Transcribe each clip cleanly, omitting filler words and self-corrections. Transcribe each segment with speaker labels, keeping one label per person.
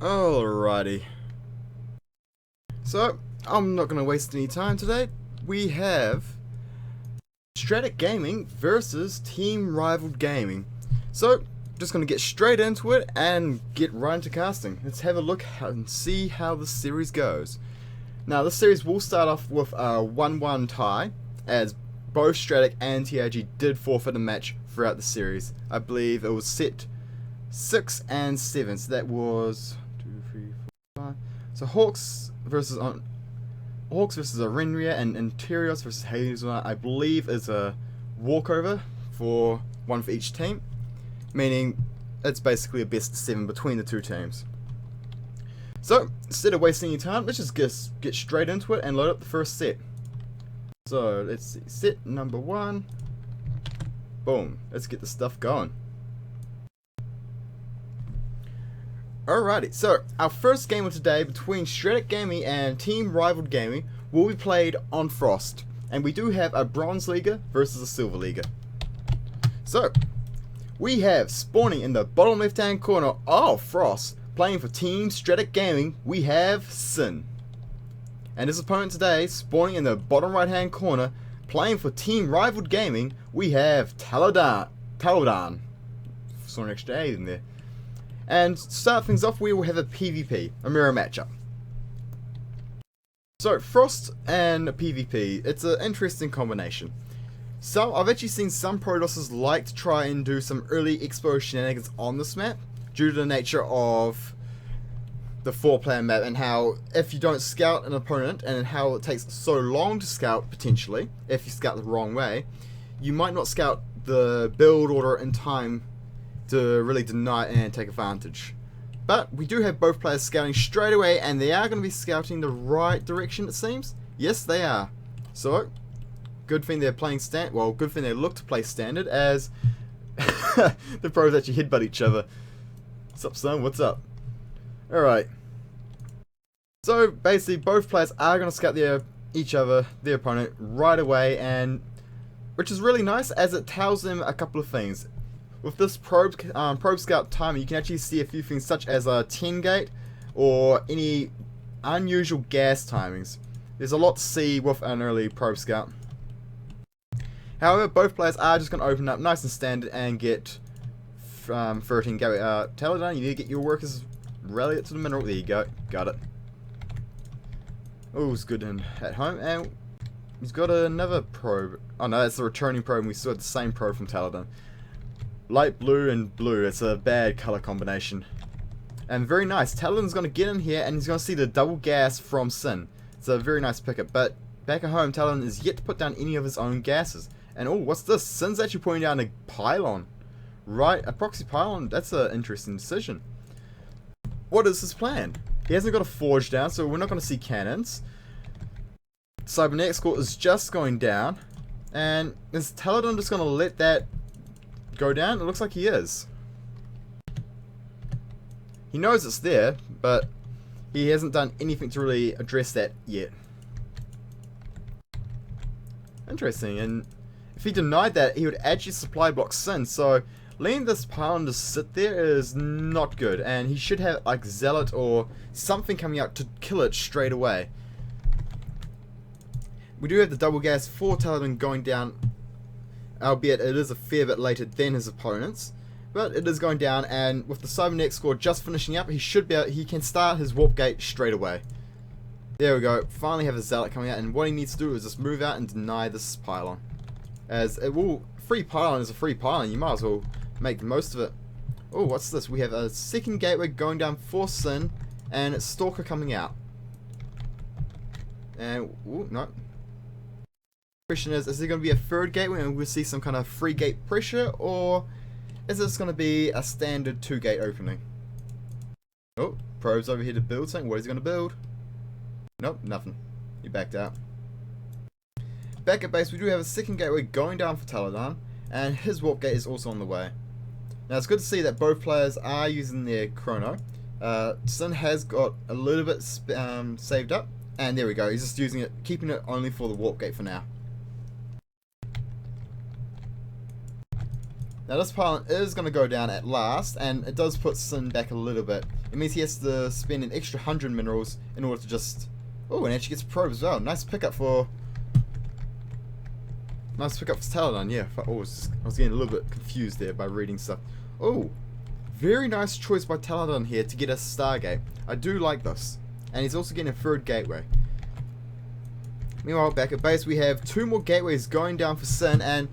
Speaker 1: Alrighty. So, I'm not going to waste any time today. We have Stratk Gaming versus Team Rivaled Gaming. So, just going to get straight into it and get right into casting. Let's have a look and see how the series goes. Now, this series will start off with a 1-1 tie, as both Stratk and TRG did forfeit a match throughout the series. I believe it was set 6 and 7, so that was 2, 3, 4, 5. So Hawks versus Arenria and Interiors versus Hazelnut, I believe, is a walkover for one for each team, meaning it's basically a best of 7 between the two teams. So instead of wasting any time, let's just get straight into it and load up the first set. So let's see, set number 1. Boom, let's get the stuff going. Alrighty, so our first game of today between Stratk Gaming and Team Rivaled Gaming will be played on Frost, and we do have a Bronze Leaguer versus a Silver Leaguer. So we have spawning in the bottom left hand corner of Frost, playing for Team Stratk Gaming, we have Sin. And his opponent today, spawning in the bottom right hand corner, playing for Team Rivaled Gaming, we have Taladan. Saw an extra A in there. And to start things off, we will have a PvP, a mirror matchup. So, Frost and PvP, it's an interesting combination. So, I've actually seen some Protosses like to try and do some early expo shenanigans on this map, due to the nature of the 4-player map, and how if you don't scout an opponent, and how it takes so long to scout, potentially, if you scout the wrong way, you might not scout the build order in time to really deny and take advantage. But we do have both players scouting straight away, and they are going to be scouting the right direction, it seems. Yes, they are. So, good thing they're playing good thing they look to play standard, as the pros actually headbutt each other. What's up, son? What's up? Alright. So, basically, both players are going to scout their opponent, right away, and which is really nice, as it tells them a couple of things. With this probe scout timer, you can actually see a few things such as a 10 gate or any unusual gas timings. There's a lot to see with an early probe scout. However, both players are just going to open up nice and standard and get 13 gateway. Taladan, you need to get your workers rally it to the mineral. There you go, got it. Oh, it's good in at home, and he's got another probe. Oh no, that's the returning probe, and we still have the same probe from Taladan. Light blue and blue, it's a bad color combination. And very nice, Taladan's going to get in here and he's going to see the double gas from Sin. It's a very nice pickup, but back at home, Taladan is yet to put down any of his own gases. And oh, what's this? Sin's actually putting down a pylon. Right, a proxy pylon, that's an interesting decision. What is his plan? He hasn't got a forge down, so we're not going to see cannons. Cybernetic score is just going down. And is Taladan just going to let that go down? It looks like he is. He knows it's there, but he hasn't done anything to really address that yet. Interesting, and if he denied that, he would actually supply block Sin, so letting this pylon to sit there is not good, and he should have like Zealot or something coming out to kill it straight away. We do have the double gas for Taladan going down, albeit it is a fair bit later than his opponents, but it is going down, and with the Cybernetic score just finishing up, he can start his warp gate straight away. There we go, finally have a Zealot coming out, and what he needs to do is just move out and deny this pylon. As it will, free pylon is a free pylon, you might as well make the most of it. Oh, what's this? We have a second gateway going down for Sin, and it's Stalker coming out. And, ooh, no. Question is there going to be a third gateway and we'll see some kind of free gate pressure, or is this going to be a standard 2-gate opening? Oh, probe's over here to build something. What is he going to build? Nope, nothing. He backed out. Back at base, we do have a second gateway going down for Taladan, and his warp gate is also on the way. Now it's good to see that both players are using their chrono. Sin has got a little bit saved up, and there we go. He's just using it, keeping it only for the warp gate for now. Now this pylon is going to go down at last, and it does put Sin back a little bit. It means he has to spend an extra 100 minerals in order to just... Oh, and actually gets a probe as well. Nice pickup for... Nice pickup for Taladon, yeah. I was getting a little bit confused there by reading stuff. Oh, very nice choice by Taladon here to get a Stargate. I do like this. And he's also getting a third gateway. Meanwhile, back at base, we have 2 more gateways going down for Sin, and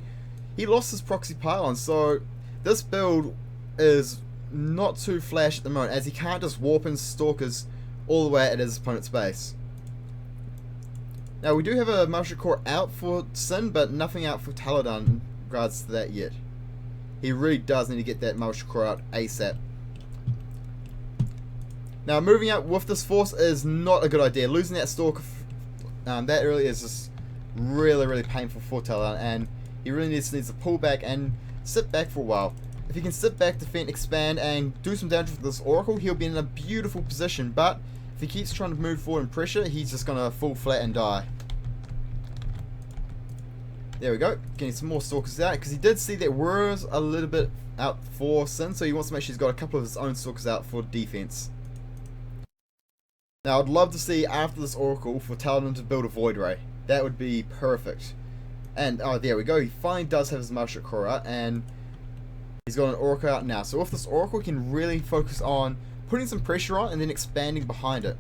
Speaker 1: he lost his proxy pylon, so this build is not too flash at the moment, as he can't just warp in stalkers all the way at his opponent's base. Now, we do have a Martial Core out for Sin, but nothing out for Taladon in regards to that yet. He really does need to get that Martial Core out ASAP. Now, moving out with this force is not a good idea. Losing that stalker that early is just really painful for Taladon, and he really needs to pull back and sit back for a while. If he can sit back, defend, expand, and do some damage with this Oracle, he'll be in a beautiful position, but if he keeps trying to move forward and pressure, he's just going to fall flat and die. There we go, getting some more stalkers out, because he did see that was a little bit out for Sin, so he wants to make sure he's got a couple of his own stalkers out for defense. Now, I'd love to see, after this Oracle, for Taladon to build a Void Ray. That would be perfect. And, oh, there we go, he finally does have his Martial Core out, and he's got an Oracle out now. So with this Oracle, he can really focus on putting some pressure on and then expanding behind it.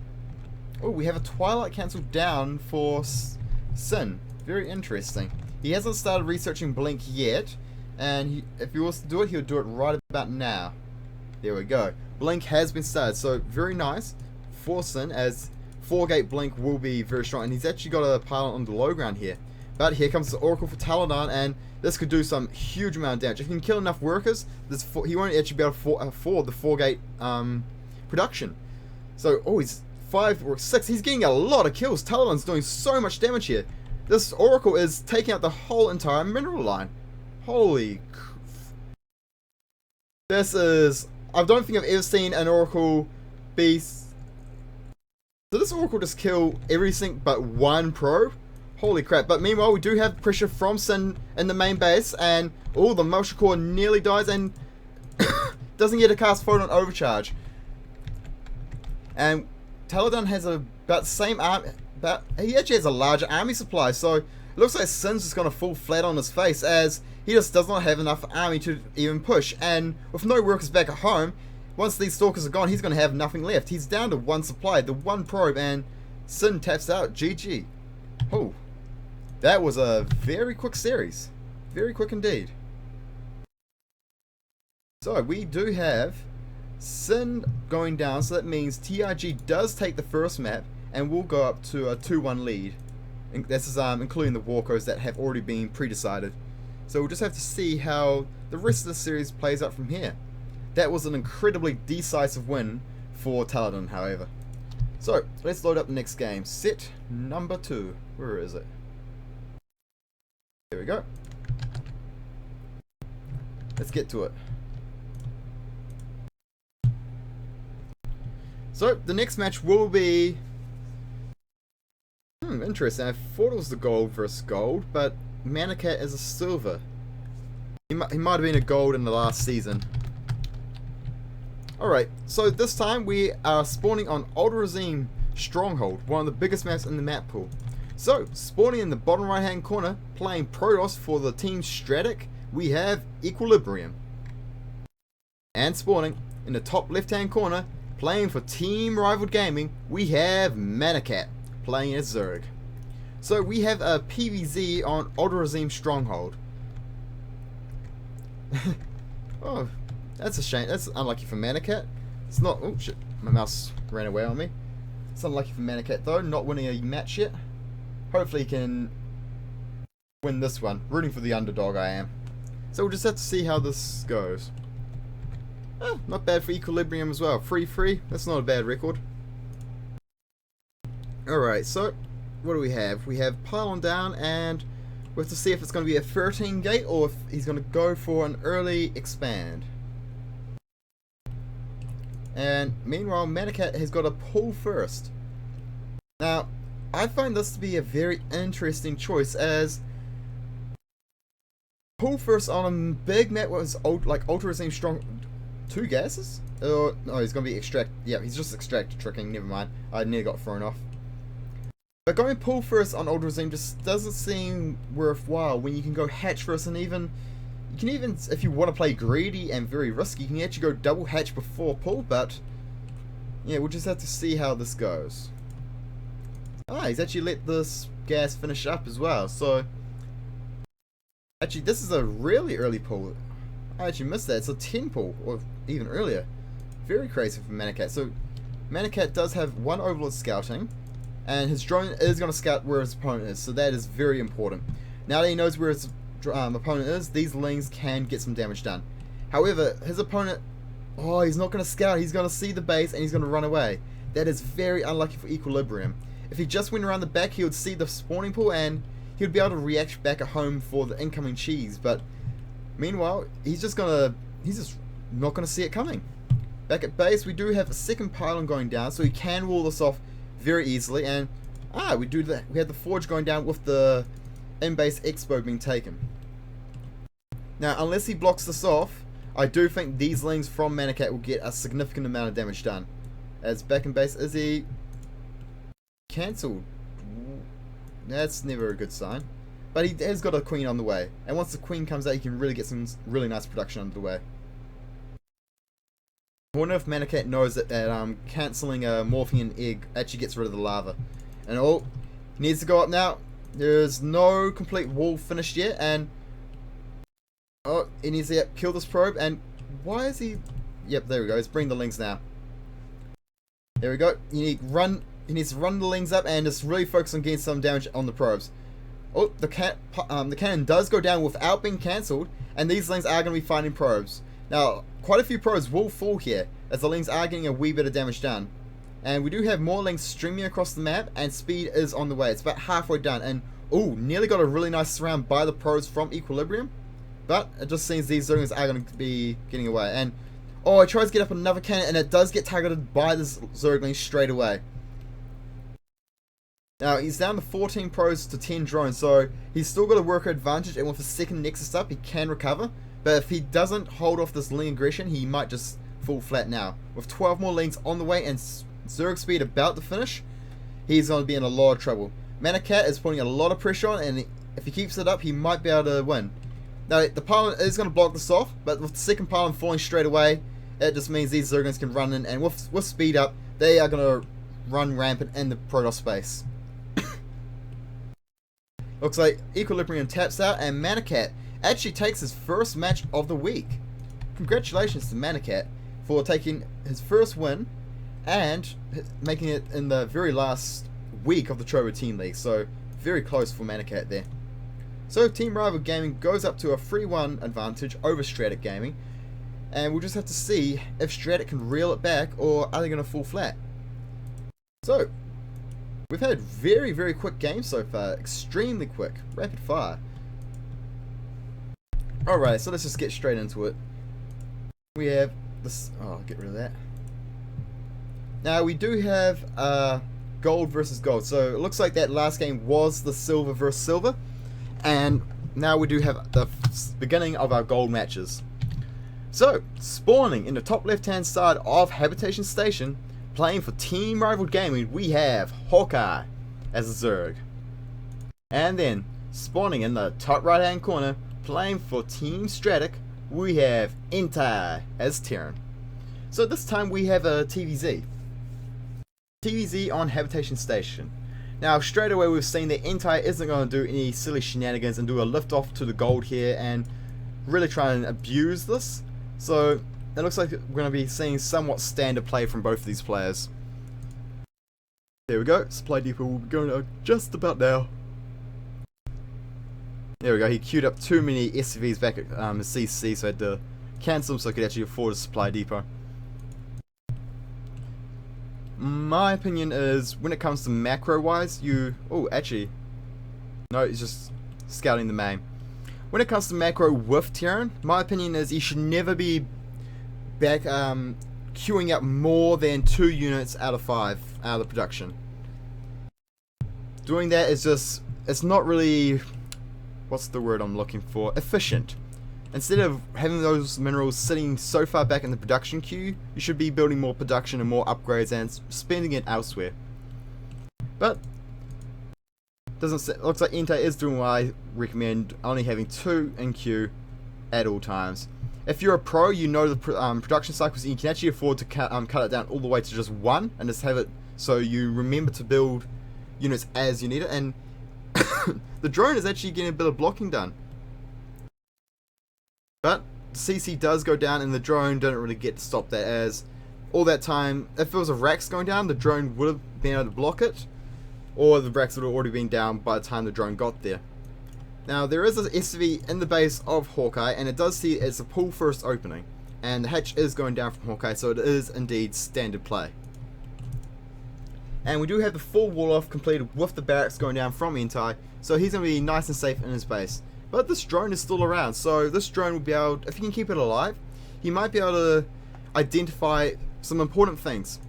Speaker 1: Oh, we have a Twilight Cancel down for Sin. Very interesting. He hasn't started researching Blink yet, and if he wants to do it, he'll do it right about now. There we go. Blink has been started, so very nice for Sin, as 4-gate Blink will be very strong, and he's actually got a pylon on the low ground here. But here comes the Oracle for Taladon, and this could do some huge amount of damage. If he can kill enough workers, he won't actually be able to afford the 4-gate production. So, oh, he's 5 or 6. He's getting a lot of kills. Taladon's doing so much damage here. This Oracle is taking out the whole entire mineral line. Holy... This is... I don't think I've ever seen an Oracle be... Did this Oracle just kill everything but one probe? Holy crap. But meanwhile, we do have pressure from Sin in the main base, and oh, the Martial Core nearly dies and doesn't get a cast Photon Overcharge. And Taladon has about the same army, but he actually has a larger army supply, so it looks like Sin's just going to fall flat on his face, as he just does not have enough army to even push. And with no workers back at home, once these stalkers are gone, he's going to have nothing left. He's down to 1 supply, the 1 probe, and Sin taps out. GG. Oh, that was a very quick series. Very quick indeed. So, we do have Sin going down, so that means TRG does take the first map, and we'll go up to a 2-1 lead. And this is including the walkers that have already been pre-decided. So we'll just have to see how the rest of the series plays out from here. That was an incredibly decisive win for Taladon, however. So, let's load up the next game. Set number 2. Where is it? There we go. Let's get to it. So, the next match will be... interesting. I thought it was the gold versus gold, but Manicat is a silver. He might have been a gold in the last season. Alright, so this time we are spawning on Ultrazine Stronghold, one of the biggest maps in the map pool. So, spawning in the bottom right hand corner, playing Protoss for the team Stratk, we have Equilibrium. And spawning in the top left hand corner, playing for Team Rivaled Gaming, we have Manicat, playing as Zerg. So we have a PvZ on Ultrazine Stronghold. Oh, that's a shame. That's unlucky for Manicat. It's not... Oh shit, my mouse ran away on me. It's unlucky for Manicat though, not winning a match yet. Hopefully he can win this one. Rooting for the underdog I am. So we'll just have to see how this goes. Not bad for Equilibrium as well. 3-3, that's not a bad record. Alright, so what do we have? We have Pylon down, and we have to see if it's going to be a 13 gate or if he's going to go for an early expand. And meanwhile, Manicat has got a pull first. Now, I find this to be a very interesting choice, as pull first on a big map was like Ultrazine 2 gases? Oh, no, he's going to be extract. Yeah, he's just extractor tricking. Never mind. I nearly got thrown off. But going pull first on Old Regime just doesn't seem worthwhile when you can go hatch first, and even you can even, if you want to play greedy and very risky, you can actually go double hatch before pull. But yeah, we'll just have to see how this goes. Ah, he's actually let this gas finish up as well. So actually, this is a really early pull. I actually missed that. It's a 10 pull, or even earlier. Very crazy for Manicat. So Manicat does have 1 Overlord scouting, and his drone is going to scout where his opponent is, so that is very important. Now that he knows where his opponent is, these lings can get some damage done. However, his opponent, oh, he's not going to scout. He's going to see the base, and he's going to run away. That is very unlucky for Equilibrium. If he just went around the back, he would see the spawning pool, and he would be able to react back at home for the incoming cheese. But meanwhile, he's just not going to see it coming. Back at base, we do have a second pylon going down, so he can wall this off very easily. And we do that. We have the forge going down with the in-base expo being taken. Now, unless he blocks this off, I do think these lings from Manicat will get a significant amount of damage done. As back in base, is he cancelled? That's never a good sign. But he has got a queen on the way, and once the queen comes out, he can really get some really nice production underway. I wonder if Manicat knows that cancelling a Morphian egg actually gets rid of the lava. And oh, he needs to go up now. There's no complete wall finished yet, and oh, he needs to kill this probe. And why is he? Yep, there we go. He's bringing the lings now. There we go. He needs to run the lings up and just really focus on getting some damage on the probes. Oh, the cannon does go down without being cancelled, and these lings are going to be finding probes. Now, quite a few probes will fall here, as the lings are getting a wee bit of damage done. And we do have more lings streaming across the map, and speed is on the way. It's about halfway done, and oh, nearly got a really nice surround by the probes from Equilibrium. But it just seems these Zerglings are going to be getting away. And oh, it tries to get up another cannon, and it does get targeted by the Zergling straight away. Now, he's down to 14 pros to 10 drones, so he's still got a worker advantage, and with the second Nexus up, he can recover. But if he doesn't hold off this ling aggression, he might just fall flat now. With 12 more lings on the way and Zerg speed about to finish, he's going to be in a lot of trouble. Manicat is putting a lot of pressure on, and if he keeps it up, he might be able to win. Now, the pylon is going to block this off, but with the second pylon falling straight away, it just means these Zerglings can run in, and with speed up, they are going to run rampant in the Protoss space. Looks like Equilibrium taps out, and Manicat actually takes his first match of the week. Congratulations to Manicat for taking his first win and making it in the very last week of the Trovo Team League. So very close for Manicat there. So Team Rival Gaming goes up to a 3-1 advantage over Stratk Gaming, and we'll just have to see if Stratk can reel it back, or are they going to fall flat. So we've had very, very quick games so far. Extremely quick. Rapid fire. Alright, so let's just get straight into it. We have this. Oh, I'll get rid of that. Now, we do have gold versus gold. So it looks like that last game was the silver versus silver. And now we do have the beginning of our gold matches. So, spawning in the top left-hand side of Habitation Station, playing for Team Rival Gaming, we have Hawkeye as a Zerg. And then, spawning in the top right-hand corner, playing for Team Stratk, we have Entai as Terran. So this time we have a TVZ. TVZ on Habitation Station. Now straight away we've seen that Entai isn't going to do any silly shenanigans and do a lift off to the gold here and really try and abuse this. So it looks like we're going to be seeing somewhat standard play from both of these players. There we go, supply depot will be going just about now. There we go, he queued up too many SCVs back at CC, so I had to cancel them so I could actually afford a supply depot. My opinion is, when it comes to macro wise, oh actually, no, it's just scouting the main. When it comes to macro with Terran, my opinion is you should never be back queuing up more than 2 units out of 5 out of the production. Doing that is just, it's not really, what's the word I'm looking for, efficient. instead of having those minerals sitting so far back in the production queue, you should be building more production and more upgrades and spending it elsewhere. But looks like Entei is doing what I recommend, only having 2 in queue at all times. If you're a pro, you know the production cycles, and you can actually afford to cut it down all the way to just 1 and just have it so you remember to build units as you need it. And the drone is actually getting a bit of blocking done. But CC does go down and the drone didn't really get to stop that, as all that time, if it was a Rax going down, the drone would have been able to block it, or the Rax would have already been down by the time the drone got there. Now there is an SV in the base of Hawkeye, and it does see it's a pull first opening, and the hatch is going down from Hawkeye, so it is indeed standard play. And we do have the full wall off completed with the barracks going down from Entei, so he's going to be nice and safe in his base. But this drone is still around, so this drone will be able, if you can keep it alive, he might be able to identify some important things.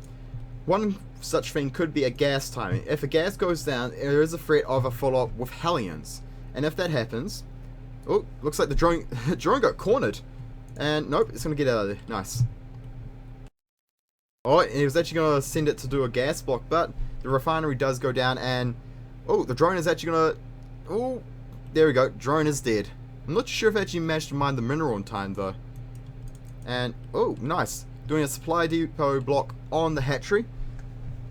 Speaker 1: One such thing could be a gas timing. If a gas goes down, there is a threat of a follow-up with Hellions. And if that happens, oh, looks like the drone got cornered. And nope, it's going to get out of there. Nice. Oh, and he was actually going to send it to do a gas block, but the refinery does go down, and oh, the drone is actually going to, oh, there we go, drone is dead. I'm not sure if I actually managed to mine the mineral in time though. And oh, nice, doing a supply depot block on the hatchery.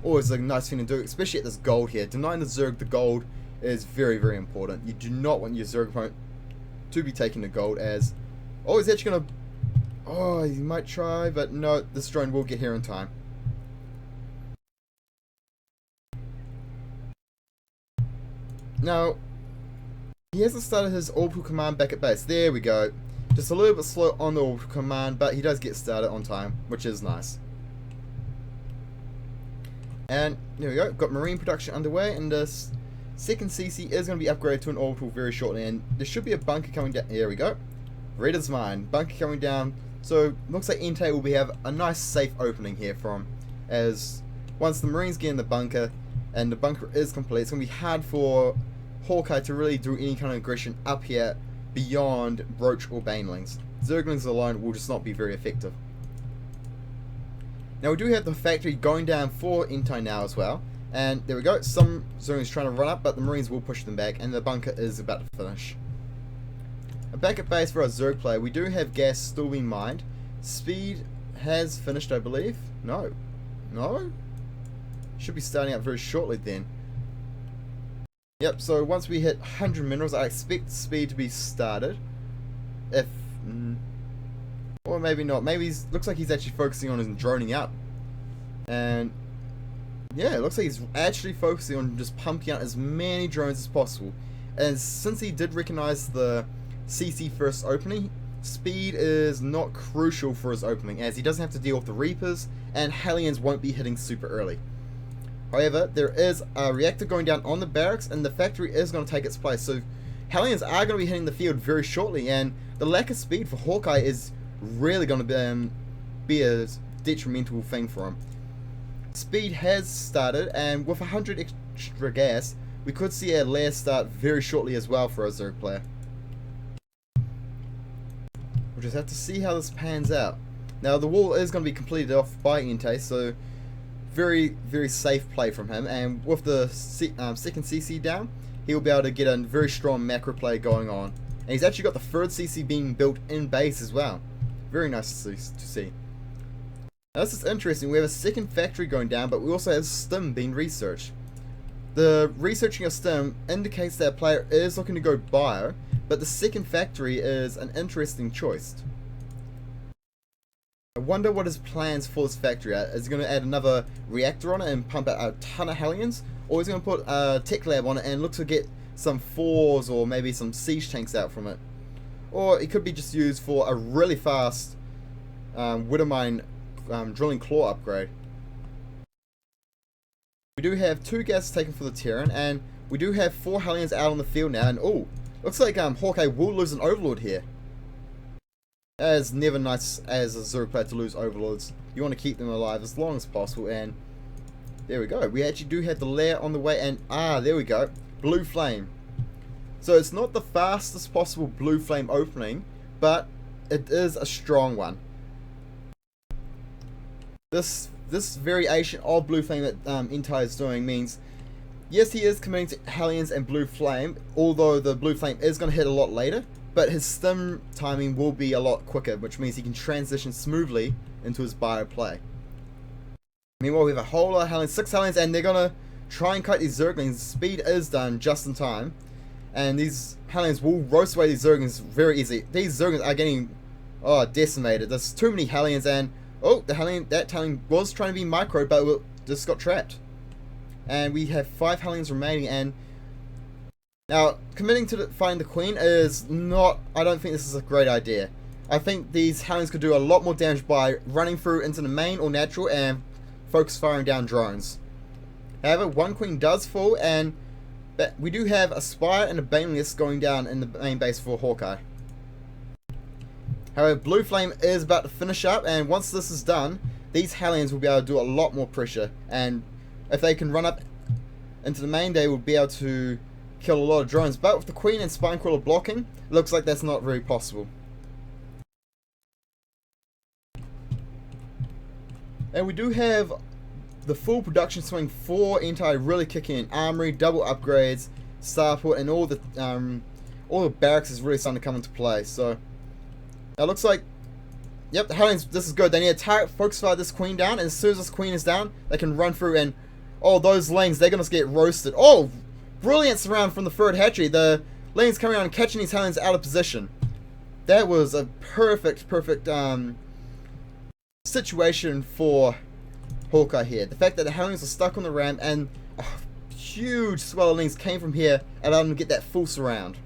Speaker 1: Always a nice thing to do, especially at this gold here. Denying the Zerg the gold is very, very important. You do not want your Zerg opponent to be taking the gold, as oh, he's actually gonna, oh, he might try, but no, this drone will get here in time. Now he hasn't started his orbital command back at base. There we go. Just a little bit slow on the orbital command, but he does get started on time, which is nice. And there we go. Got marine production underway, and this second CC is going to be upgraded to an orbital very shortly. And there should be a bunker coming down. There we go. Read his mind. Bunker coming down. So looks like Entei will have a nice safe opening here from, as once the marines get in the bunker and the bunker is complete, it's going to be hard for Hawkeye to really do any kind of aggression up here beyond Roach or Banelings. Zerglings alone will just not be very effective. Now we do have the factory going down for Entei now as well, and there we go, some Zerglings trying to run up, but the Marines will push them back, and the bunker is about to finish. Back at base for our Zerg player, we do have gas still being mined. Speed has finished, I believe. No. Should be starting up very shortly then. Yep, so once we hit 100 minerals, I expect speed to be started. If, or maybe not. Maybe looks like he's actually focusing on his droning up. And yeah, it looks like he's actually focusing on just pumping out as many drones as possible. And since he did recognize the CC first opening, speed is not crucial for his opening, as he doesn't have to deal with the Reapers, and Hellions won't be hitting super early. However, there is a reactor going down on the barracks, and the factory is going to take its place. So Hellions are going to be hitting the field very shortly, and the lack of speed for Hawkeye is really going to be a detrimental thing for him. Speed has started, and with 100 extra gas, we could see a lair start very shortly as well for a Zerg player. We'll just have to see how this pans out. Now the wall is going to be completed off by Entei, so very, very safe play from him, and with the second CC down, he'll be able to get a very strong macro play going on. And he's actually got the third CC being built in base as well. Very nice to see. Now this is interesting, we have a second factory going down, but we also have STIM being researched. The researching of STIM indicates that a player is looking to go bio, but the second factory is an interesting choice. I wonder what his plans for this factory are. Is he going to add another reactor on it and pump out a ton of Hellions? Or is he going to put a tech lab on it and look to get some fours or maybe some siege tanks out from it? Or it could be just used for a really fast Widowmine drilling claw upgrade. We do have 2 gases taken for the Terran, and we do have 4 Hellions out on the field now, and oh, looks like Hawkeye will lose an Overlord here. It's never nice as a Zerg player to lose Overlords. You want to keep them alive as long as possible, and there we go. We actually do have the lair on the way, and there we go. Blue Flame. So it's not the fastest possible Blue Flame opening, but it is a strong one. This variation of Blue Flame that Entei is doing means, yes, he is committing to Hellions and Blue Flame, although the Blue Flame is going to hit a lot later, but his stim timing will be a lot quicker, which means he can transition smoothly into his bio play. Meanwhile, we have a whole lot of Hellions, 6 Hellions, and they're going to try and kite these Zerglings. Speed is done just in time, and these Hellions will roast away these Zerglings very easily. These Zerglings are getting decimated. There's too many Hellions, and that Hellion was trying to be micro, but just got trapped. And we have 5 Hellions remaining, and now committing to fighting the Queen is not, I don't think this is a great idea. I think these Hellions could do a lot more damage by running through into the main or natural and focus firing down drones. However, one Queen does fall, and we do have a Spire and a Baneless going down in the main base for Hawkeye. However, Blue Flame is about to finish up, and once this is done, these Hellions will be able to do a lot more pressure, and if they can run up into the main, they will be able to kill a lot of drones. But with the Queen and Spinecrawler blocking, it looks like that's not very possible. And we do have the full production swing for Entei really kicking in. Armory, double upgrades, starport, and all the barracks is really starting to come into play. So it looks like, yep, the Hellions, this is good. They need to target, focus fire this Queen down, and as soon as this Queen is down, they can run through, and those lanes, they're going to get roasted. Brilliant surround from the third hatchery. The lanes coming around and catching these Hellions out of position. That was a perfect situation for Hawkeye here. The fact that the Hellions are stuck on the ramp, and a huge swell of lanes came from here, allowed them to get that full surround.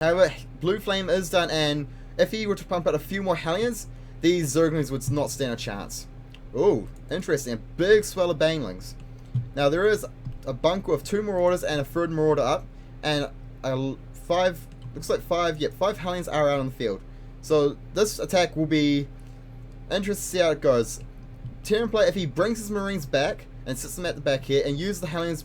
Speaker 1: However, Blue Flame is done, and if he were to pump out a few more Hellions, these Zerglings would not stand a chance. Ooh, interesting. A big swell of Banelings. Now, there is a bunker with 2 Marauders and a 3rd Marauder up, and looks like 5 Hellions are out on the field. So, this attack will be interesting to see how it goes. Terran player, if he brings his Marines back and sits them at the back here and uses the Hellions,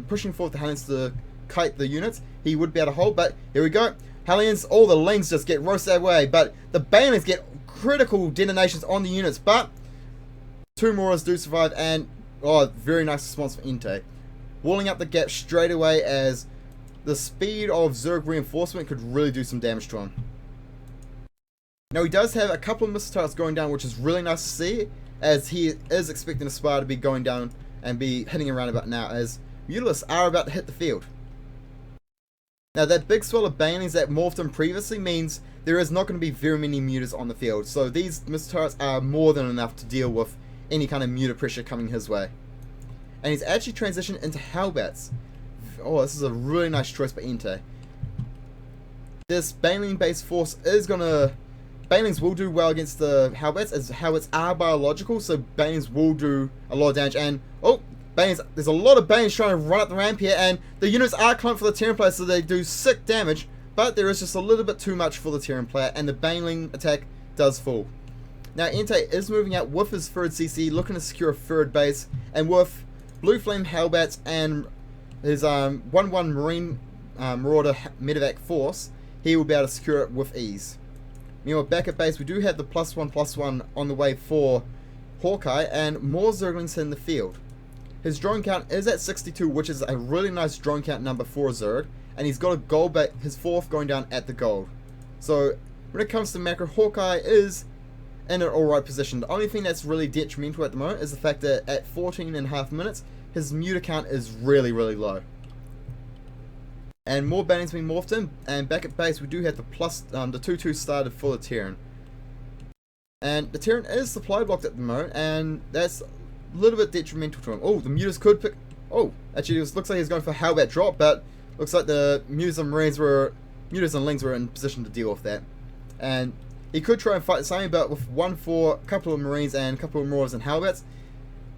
Speaker 1: pushing forward the Hellions to kite the units, he would be able to hold. But here we go. Hellions, all the lanes just get roasted away, but the Banelings get critical detonations on the units. But 2 Marauders do survive, and very nice response from Entei. Walling up the gap straight away, as the speed of Zerg reinforcement could really do some damage to him. Now, he does have a couple of missile turrets going down, which is really nice to see, as he is expecting a Spire to be going down and be hitting around about now, as Mutalisks are about to hit the field. Now, that big swell of Banelings that morphed him previously means there is not going to be very many Mutas on the field, so these missile turrets are more than enough to deal with any kind of Muta pressure coming his way. And he's actually transitioned into Hellbats. This is a really nice choice by Entei. This Baneling-based force is going to... Banelings will do well against the Hellbats, as Hellbats are biological, so Banelings will do a lot of damage. And, Banelings, there's a lot of Banelings trying to run up the ramp here, and the units are coming for the Terran player, so they do sick damage, but there is just a little bit too much for the Terran player, and the Baneling attack does fall. Now, Entei is moving out with his 3rd CC, looking to secure a 3rd base, and with Blue Flame Hellbats and his 1-1 Marine Marauder Medevac force, he will be able to secure it with ease. Meanwhile, back at base, we do have the +1/+1 on the way for Hawkeye, and more Zerglings in the field. His drone count is at 62, which is a really nice drone count number for a Zerg, and he's got a gold back, his 4th going down at the gold. So, when it comes to macro, Hawkeye is in an alright position. The only thing that's really detrimental at the moment is the fact that at 14.5 minutes, his Muta count is really, really low. And more Banelings being morphed in, and back at base we do have the 2/2 started for the Terran. And the Terran is supply blocked at the moment, and that's a little bit detrimental to him. The Mutas could pick... actually it looks like he's going for a Hellbat drop, but looks like the Mutas and Lings were in position to deal with that. And he could try and fight the same, but with 1-4, a couple of Marines and a couple of Marauders and Hellbats,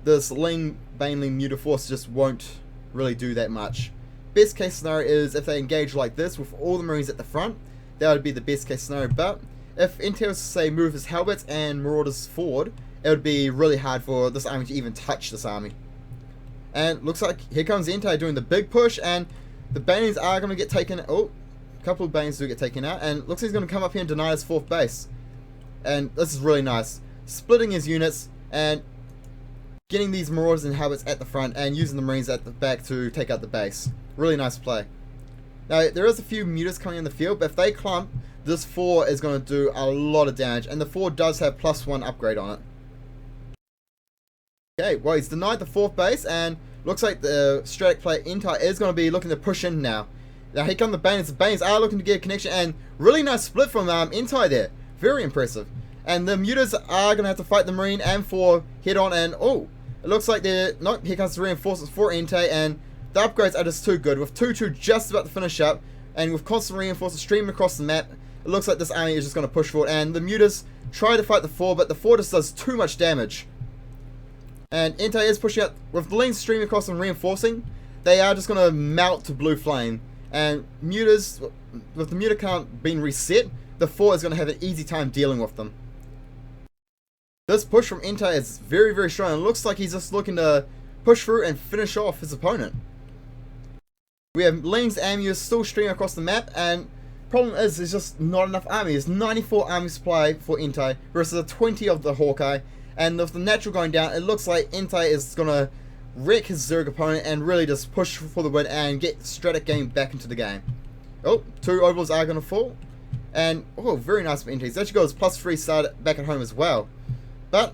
Speaker 1: this Baneling Muta force just won't really do that much. Best case scenario is if they engage like this with all the Marines at the front, that would be the best case scenario. But if Entei was to say move his Hellbats and Marauders forward, it would be really hard for this army to even touch this army. And looks like here comes Entei doing the big push, and the Banelings are going to get taken. a couple of Banes do get taken out, and looks like he's going to come up here and deny his 4th base. And this is really nice. Splitting his units and getting these Marauders and Habits at the front and using the Marines at the back to take out the base. Really nice play. Now, there is a few mutas coming in the field, but if they clump, this 4 is going to do a lot of damage, and the 4 does have +1 upgrade on it. Okay, well, he's denied the 4th base, and looks like the Stratk player Intai is going to be looking to push in now. Now, here come the Banes. The Banes are looking to get a connection, and really nice split from Intai there. Very impressive. And the mutas are going to have to fight the Marine and 4 head on, and oh, it looks like they're... Nope, here comes the reinforcements for Intai, and the upgrades are just too good. With 2-2 just about to finish up, and with constant reinforcements streaming across the map, it looks like this army is just going to push forward. And the mutas try to fight the 4, but the 4 just does too much damage. And Intai is pushing out. With the lanes streaming across and reinforcing, they are just going to melt to blue flame. And mutas, with the muta count being reset, the 4 is going to have an easy time dealing with them. This push from Intai is very, very strong. It looks like he's just looking to push through and finish off his opponent. We have Lings and mutas still streaming across the map, and problem is there's just not enough army. There's 94 army supply for Intai versus a 20 of the Hawkeye, and with the natural going down, it looks like Intai is going to wreck his Zerg opponent and really just push for the win and get Stratk game back into the game. Oh, 2 overlords are going to fall, and oh, very nice for Intai. He's actually got his +3 start back at home as well. But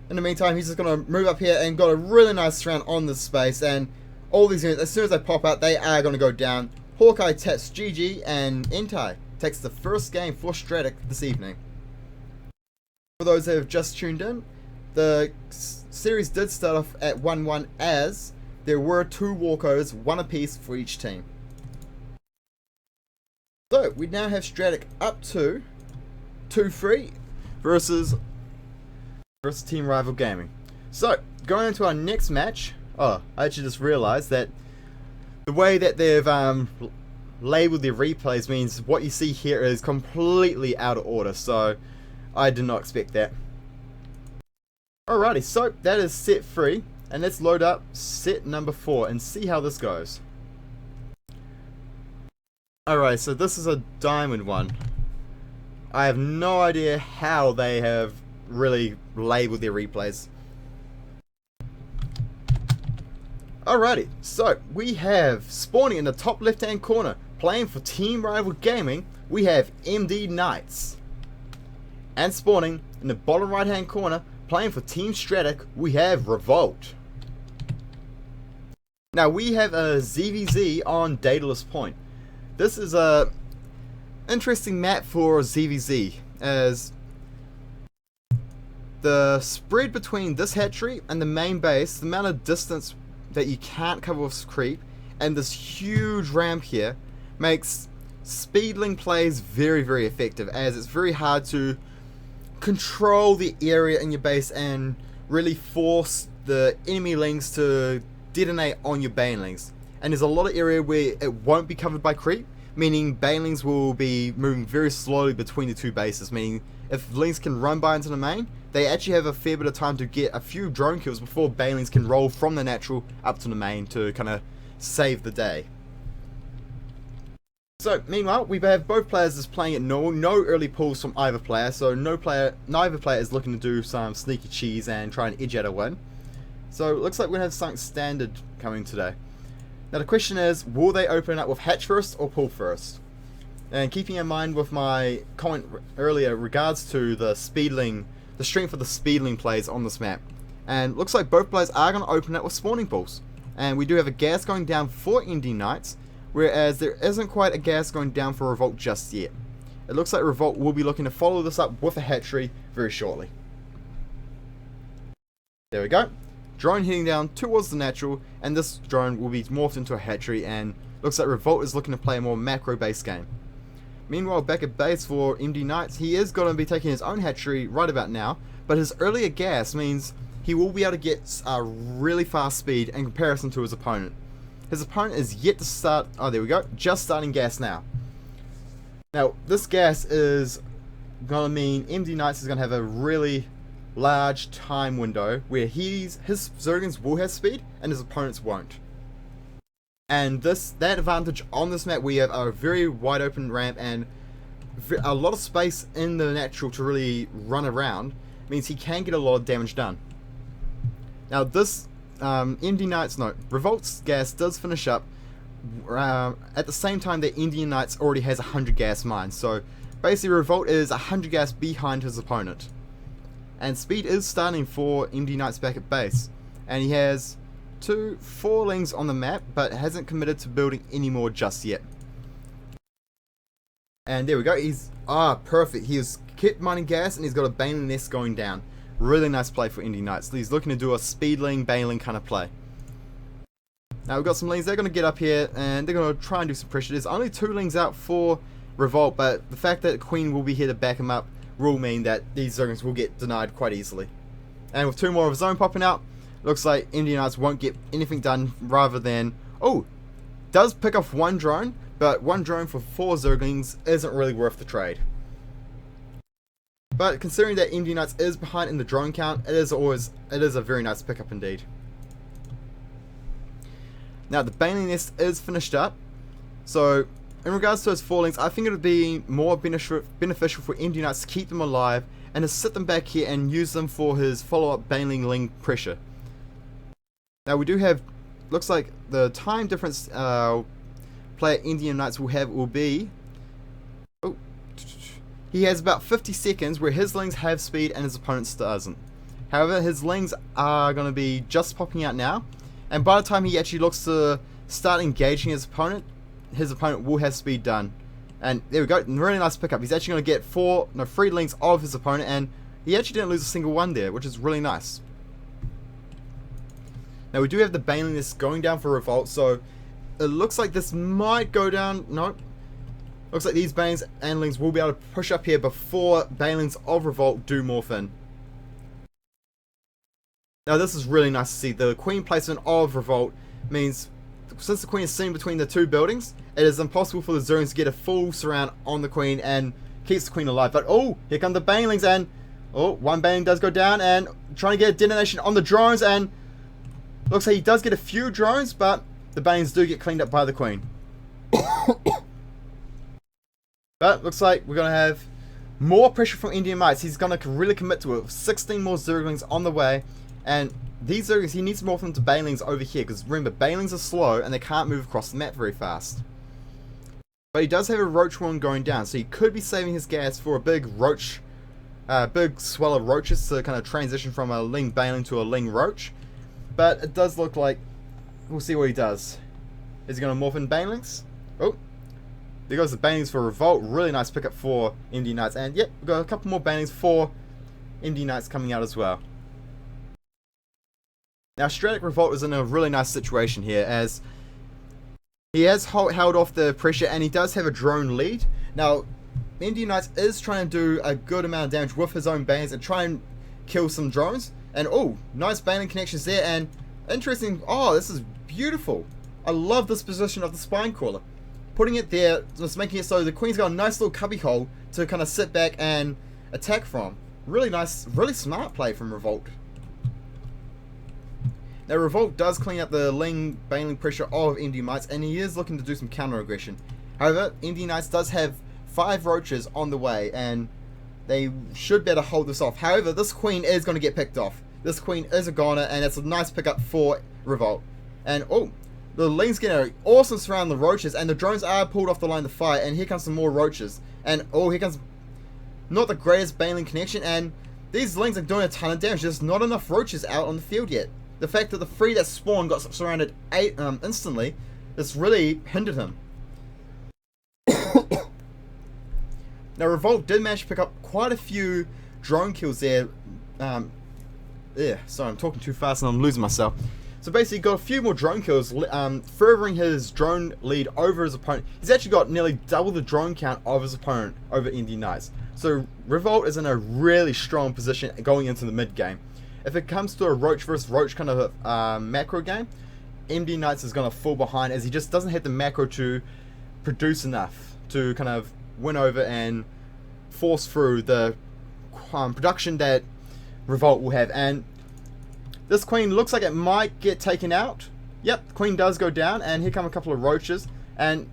Speaker 1: in the meantime, he's just going to move up here and got a really nice surround on this space, and all these units, as soon as they pop out, they are going to go down. Hawkeye taps GG, and Intai takes the first game for Stratk this evening. For those that have just tuned in, the series did start off at 1-1 as there were 2 walkovers, 1 apiece for each team. So we now have Stratk up to 2-3 versus Team Rival Gaming. So going into our next match, oh, I actually just realized that the way that they've labeled their replays means what you see here is completely out of order, so I did not expect that. Alrighty, so that is set 3, and let's load up set number 4 and see how this goes. Alright, so this is a diamond one. I have no idea how they have really labeled their replays. Alrighty, so we have spawning in the top left hand corner, playing for Team Rival Gaming, we have MD Knights. And spawning in the bottom right hand corner, playing for Team Stratk, we have Revolt. Now we have a ZVZ on Daedalus Point. This is a interesting map for ZVZ, as the spread between this hatchery and the main base, the amount of distance that you can't cover with creep, and this huge ramp here makes speedling plays very, very effective, as it's very hard to control the area in your base and really force the enemy lings to detonate on your banelings. And there's a lot of area where it won't be covered by creep, meaning banelings will be moving very slowly between the 2 bases, meaning if lings can run by into the main, they actually have a fair bit of time to get a few drone kills before banelings can roll from the natural up to the main to kind of save the day. So meanwhile, we have both players is playing at no early pulls from either player, so neither player is looking to do some sneaky cheese and try and edge out a win. So it looks like we're going to have something standard coming today. Now the question is, will they open up with hatch first or pull first? And keeping in mind with my comment earlier regards to the speedling, the strength of the speedling plays on this map. And looks like both players are going to open up with spawning pulls. And we do have a gas going down for MD Knights, whereas there isn't quite a gas going down for Revolt just yet. It looks like Revolt will be looking to follow this up with a hatchery very shortly. There we go. Drone heading down towards the natural, and this drone will be morphed into a hatchery, and looks like Revolt is looking to play a more macro based game. Meanwhile, back at base for MD Knights, he is going to be taking his own hatchery right about now, but his earlier gas means he will be able to get a really fast speed in comparison to his opponent. His opponent is yet to start, oh there we go, just starting gas now. Now, this gas is going to mean MD Knights is going to have a really large time window where his Zergans will have speed and his opponents won't. And that advantage on this map, we have a very wide open ramp and a lot of space in the natural to really run around, means he can get a lot of damage done. Now this Revolt's gas does finish up at the same time that Indian Knights already has 100 gas mines. So basically Revolt is 100 gas behind his opponent. And speed is starting for Indian Knights back at base. And he has 2 4-lings on the map, but hasn't committed to building any more just yet. And there we go, he's perfect. He has kept mining gas and he's got a Baneling nest going down. Really nice play for Indian Knights. He's looking to do a speedling, Baneling kind of play. Now we've got some lings, they're going to get up here and they're going to try and do some pressure. There's only 2 lings out for Revolt, but the fact that Queen will be here to back him up will mean that these Zerglings will get denied quite easily. And with 2 more of his own popping out, looks like Indian Knights won't get anything done rather than... Oh, does pick off 1 drone, but 1 drone for 4 Zerglings isn't really worth the trade. But considering that Indian Knights is behind in the drone count, it is a very nice pickup indeed. Now the Baneling nest is finished up, so in regards to his 4-lings, I think it would be more beneficial for Indian Knights to keep them alive and to sit them back here and use them for his follow-up Baneling ling pressure. Now we do have, looks like the time difference player Indian Knights will be, he has about 50 seconds where his lings have speed and his opponent's doesn't. However, his lings are going to be just popping out now, and by the time he actually looks to start engaging his opponent will have speed done. And there we go, really nice pickup. He's actually going to get 3 lings of his opponent, and he actually didn't lose a single one there, which is really nice. Now we do have the Baneling nest going down for Revolt, so it looks like this might go down. Nope. Looks like these Banelings and Lings will be able to push up here before Banelings of Revolt do morph in. Now this is really nice to see. The Queen placement of Revolt means, since the Queen is sitting between the 2 buildings, it is impossible for the Zerglings to get a full surround on the Queen and keeps the Queen alive. But oh, here come the Banelings, and oh, 1 Baneling does go down and trying to get a detonation on the drones, and looks like he does get a few drones, but the Banelings do get cleaned up by the Queen. But looks like we're going to have more pressure from Indian Knights. He's going to really commit to it. 16 more Zerglings on the way. And these Zerglings, he needs to morph them to Banelings over here. Because remember, Banelings are slow and they can't move across the map very fast. But he does have a Roach one going down. So he could be saving his gas for a big Roach, big swell of Roaches to kind of transition from a Ling Baneling to a Ling Roach. But it does look like, we'll see what he does. Is he going to morph in Banelings? Oh. There goes the Banelings for Revolt. Really nice pickup for Indian Knights. And yep, we've got a couple more Banelings for Indian Knights coming out as well. Now Stratk Revolt is in a really nice situation here, as he has held off the pressure and he does have a drone lead. Now Indian Knights is trying to do a good amount of damage with his own Banelings and try and kill some drones. And oh, nice Baneling connections there, and interesting. Oh, this is beautiful. I love this position of the Spine Crawler. Putting it there, just making it so the Queen's got a nice little cubby hole to kind of sit back and attack from. Really nice, really smart play from Revolt. Now Revolt does clean up the Ling Baneling pressure of Indian Knights, and he is looking to do some counter aggression. However, Indian Knights does have 5 Roaches on the way, and they should better hold this off. However, this Queen is going to get picked off. This Queen is a goner, and it's a nice pickup for Revolt. And oh, the Lings get an awesome surround the Roaches, and the drones are pulled off the line to fire, and here comes some more Roaches. And oh, here comes not the greatest Baneling connection, and these Lings are doing a ton of damage. There's not enough Roaches out on the field yet. The fact that the 3 that spawned got surrounded instantly, this really hindered him. Now Revolt did manage to pick up quite a few drone kills there. Sorry, I'm talking too fast and I'm losing myself. So basically got a few more drone kills, furthering his drone lead over his opponent. He's actually got nearly double the drone count of his opponent over Indian Knights. So Revolt is in a really strong position going into the mid game. If it comes to a Roach versus Roach kind of macro game, Indian Knights is going to fall behind, as he just doesn't have the macro to produce enough to kind of win over and force through the production that Revolt will have. And this Queen looks like it might get taken out. Yep, queen does go down, and here come a couple of roaches, and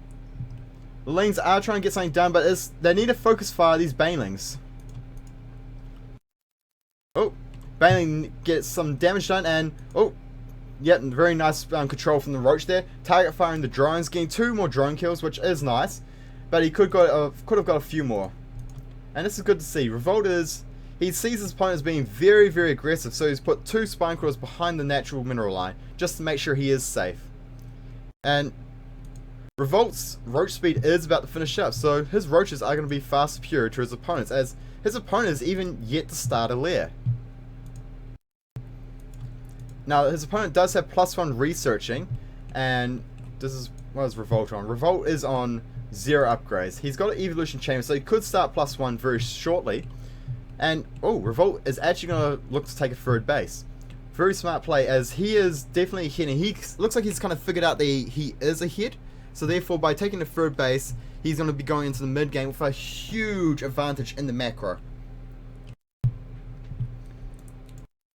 Speaker 1: the Lings are trying to get something done, but they need to focus fire these banelings. Oh, baneling gets some damage done, and oh, yep, very nice control from the roach there. Target firing the drones, getting 2 more drone kills, which is nice, but he could have got a few more. And this is good to see. Revolt he sees his opponent as being very, very aggressive, so he's put 2 spine crawlers behind the natural mineral line, just to make sure he is safe. And Revolt's roach speed is about to finish up, so his roaches are going to be far superior to his opponents, as his opponent is even yet to start a lair. Now, his opponent does have +1 researching, and this is, what is Revolt on? Revolt is on 0 upgrades. He's got an evolution chamber, so he could start +1 very shortly. And, oh, Revolt is actually going to look to take a 3rd base. Very smart play, as he is definitely ahead, and he looks like he's kind of figured out that he is ahead. So therefore, by taking the 3rd base, he's going to be going into the mid game with a huge advantage in the macro.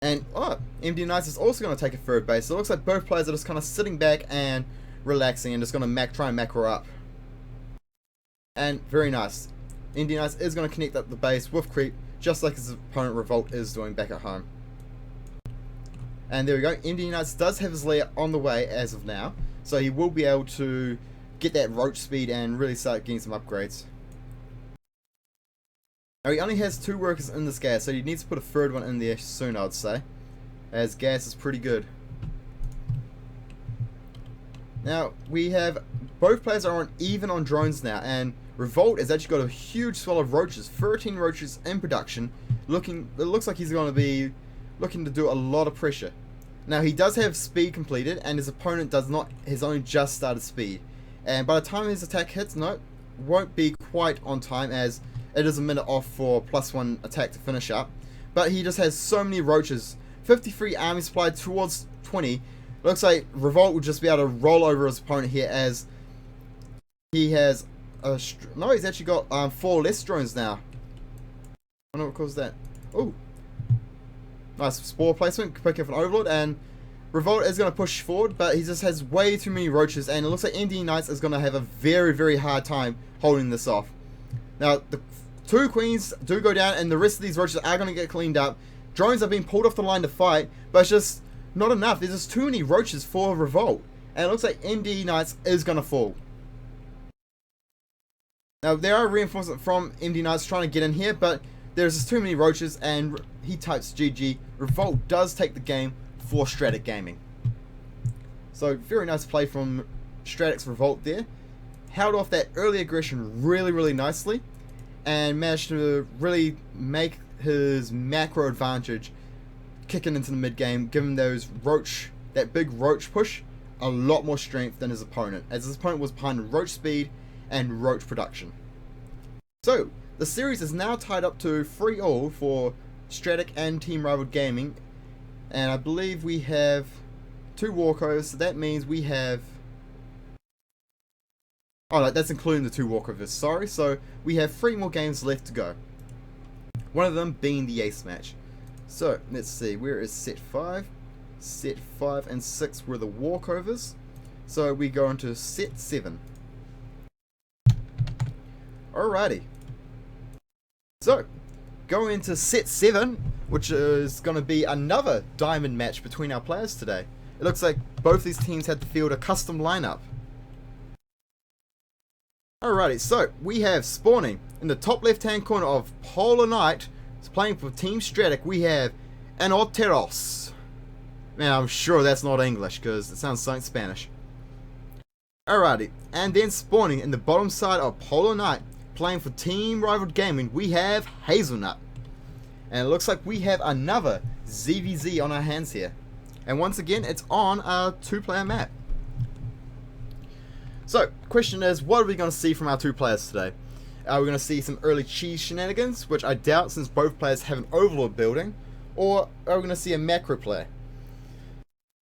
Speaker 1: And, oh, MD Knights is also going to take a 3rd base. So it looks like both players are just kind of sitting back and relaxing and just going to try and macro up. And very nice. MD Knights is going to connect up the base with creep, just like his opponent Revolt is doing back at home. And there we go. MD Knights does have his lair on the way as of now, so he will be able to get that roach speed and really start getting some upgrades. Now he only has 2 workers in this gas, so he needs to put a 3rd one in there soon, I would say, as gas is pretty good. Now we have both players are on even on drones now, and Revolt has actually got a huge swell of roaches, 13 roaches in production. It looks like he's going to be looking to do a lot of pressure. Now he does have speed completed, and his opponent does not. He's only just started speed, and by the time his attack hits, no, won't be quite on time, as it is a minute off for +1 attack to finish up. But he just has so many roaches, 53 army supply towards 20. Looks like Revolt will just be able to roll over his opponent here, as he has no, he's actually got 4 less drones now. I don't know what caused that. Oh, nice spore placement, pick up an overlord, and Revolt is going to push forward, but he just has way too many roaches, and it looks like MD Knights is going to have a very, very hard time holding this off. Now, the 2 queens do go down, and the rest of these roaches are going to get cleaned up. Drones are being pulled off the line to fight, but it's just not enough. There's just too many roaches for Revolt, and it looks like MD Knights is going to fall. Now, there are reinforcements from MD Knights trying to get in here, but there's just too many roaches, and he types GG. Revolt does take the game for Stratk Gaming. So, very nice play from Stratk's Revolt there. Held off that early aggression really, really nicely, and managed to really make his macro advantage kicking into the mid game, giving that big roach push a lot more strength than his opponent, as his opponent was behind roach speed and roach production. So the series is now tied up to 3-all for Stratk and Team Unrilvaled Gaming, and I believe we have 2 walkovers, so that means we have, oh no, that's including the 2 walkovers, sorry. So we have 3 more games left to go, one of them being the ace match. So let's see, where is set 5? Set 5 and 6 were the walkovers, so we go into set 7. Alrighty, so going into set 7, which is going to be another diamond match between our players today. It looks like both these teams had to field a custom lineup. Alrighty, so we have spawning in the top left hand corner of Polar Knight, playing for Team Stratk. We have Anoteros. Man, I'm sure that's not English because it sounds like Spanish. Alrighty, and then spawning in the bottom side of Polar Knight, playing for Team Unrilvaled Gaming, we have Hazelnut. And it looks like we have another ZVZ on our hands here. And once again, it's on a 2-player map. So, question is, what are we going to see from our 2 players today? Are we going to see some early cheese shenanigans, which I doubt since both players have an overlord building, or are we going to see a macro play?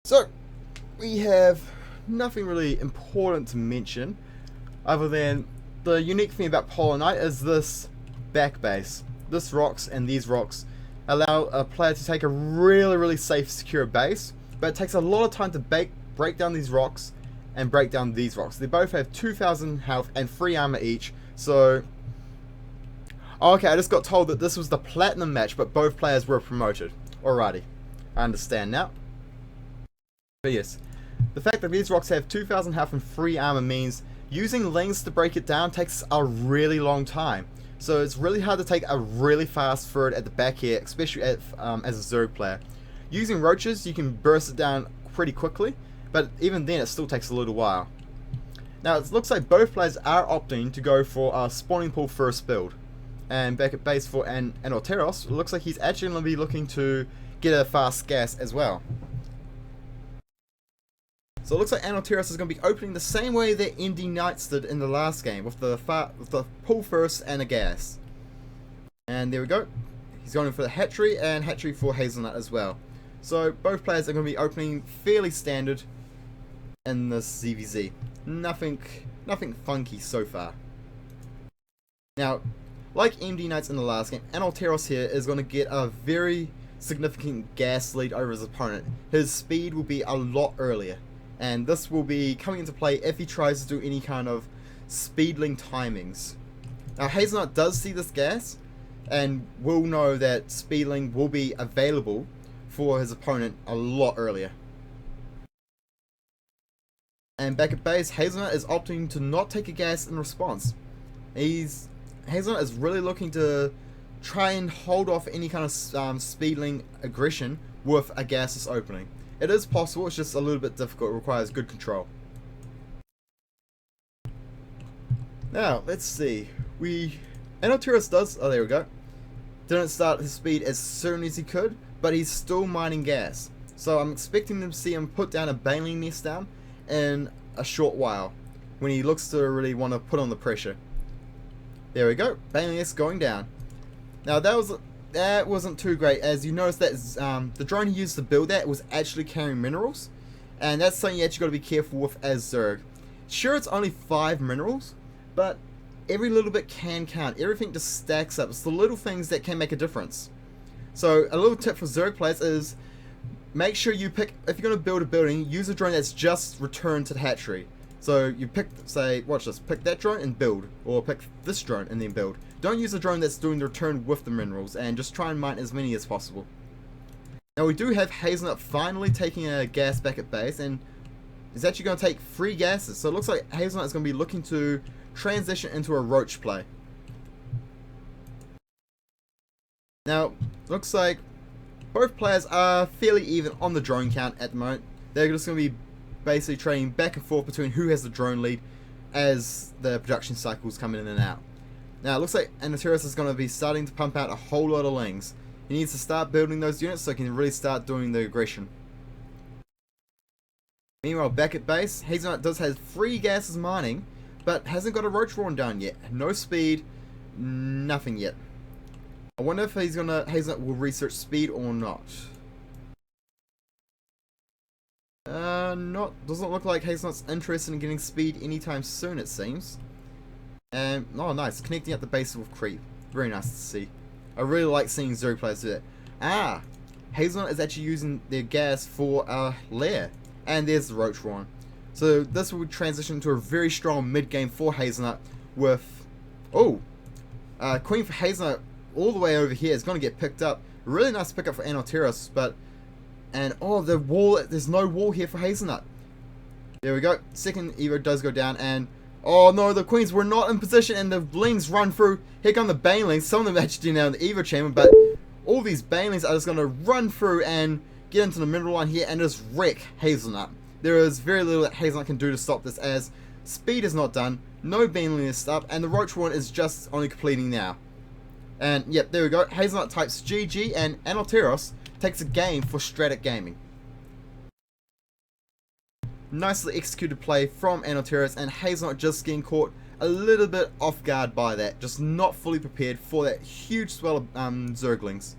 Speaker 1: So, we have nothing really important to mention, other than the unique thing about Polar Knight is this back base. This rocks and these rocks allow a player to take a really, really safe, secure base, but it takes a lot of time to break down these rocks and break down these rocks. They both have 2,000 health and 3 armor each. So, okay, I just got told that this was the platinum match, but both players were promoted. Alrighty, I understand now. But yes, the fact that these rocks have 2,000 health and 3 armor means using lings to break it down takes a really long time. So it's really hard to take a really fast through it at the back here, especially as a Zerg player. Using roaches, you can burst it down pretty quickly, but even then it still takes a little while. Now it looks like both players are opting to go for a spawning pool first build. And back at base for Alteros, it looks like he's actually going to be looking to get a fast gas as well. So it looks like Alteros is going to be opening the same way that ND Knights did in the last game, with the pull first and a gas. And there we go. He's going in for the hatchery and hatchery for Hazelnut as well. So both players are going to be opening fairly standard in this ZVZ. Nothing funky so far. Now, like MD Knights in the last game, Alteros here is going to get a very significant gas lead over his opponent. His speed will be a lot earlier, and this will be coming into play if he tries to do any kind of speedling timings. Now Hazelnut does see this gas and will know that speedling will be available for his opponent a lot earlier. And back at base, Hazelnut is opting to not take a gas in response. Hazelnut is really looking to try and hold off any kind of speedling aggression with a gasless opening. It is possible, it's just a little bit difficult, it requires good control. Now, let's see. Alteros does, oh there we go, didn't start his speed as soon as he could, but he's still mining gas. So I'm expecting to see him put down a baneling nest down in a short while, when he looks to really want to put on the pressure. There we go, baneling nest going down. Now that wasn't too great, as you notice that the drone he used to build that was actually carrying minerals, and that's something you actually got to be careful with as Zerg. Sure, it's only 5 minerals, but every little bit can count. Everything just stacks up. It's the little things that can make a difference. So a little tip for Zerg players is make sure you pick, if you're going to build a building, use a drone that's just returned to the hatchery. So you pick, say, watch this, pick that drone and build, or pick this drone and then build. Don't use a drone that's doing the return with the minerals, and just try and mine as many as possible. Now we do have Hazelnut finally taking a gas back at base, and is actually going to take 3 gases. So it looks like Hazelnut is going to be looking to transition into a roach play. Now, looks like both players are fairly even on the drone count at the moment. They're just going to be basically trading back and forth between who has the drone lead as the production cycles come in and out. Now it looks like Alteros is going to be starting to pump out a whole lot of lings. He needs to start building those units so he can really start doing the aggression. Meanwhile, back at base, Hazelnut does have 3 gases mining, but hasn't got a roach run down yet. No speed, nothing yet. I wonder if Hazelnut will research speed or not. Doesn't look like Hazelnut's interested in getting speed anytime soon, it seems. And, oh nice, connecting at the base with creep. Very nice to see. I really like seeing Zerg players do that. Hazelnut is actually using their gas for a lair. And there's the roach one. So this will transition to a very strong mid-game for Hazelnut with, Queen for Hazelnut all the way over here is going to get picked up. Really nice pickup for Alteros, the wall, there's no wall here for Hazelnut. There we go, second Evo does go down, and oh no, the Queens were not in position, and the Lings run through. Here come the Banelings, some of them actually down in the Evo chamber, but all these Banelings are just going to run through and get into the middle line here and just wreck Hazelnut. There is very little that Hazelnut can do to stop this, as speed is not done, no Baneling is up, and the Roach one is just only completing now. And yep, there we go, Hazelnut types GG, and Alteros takes a game for Stratk Gaming. Nicely executed play from Alteros, and Hazelnut just getting caught a little bit off guard by that, just not fully prepared for that huge swell of Zerglings.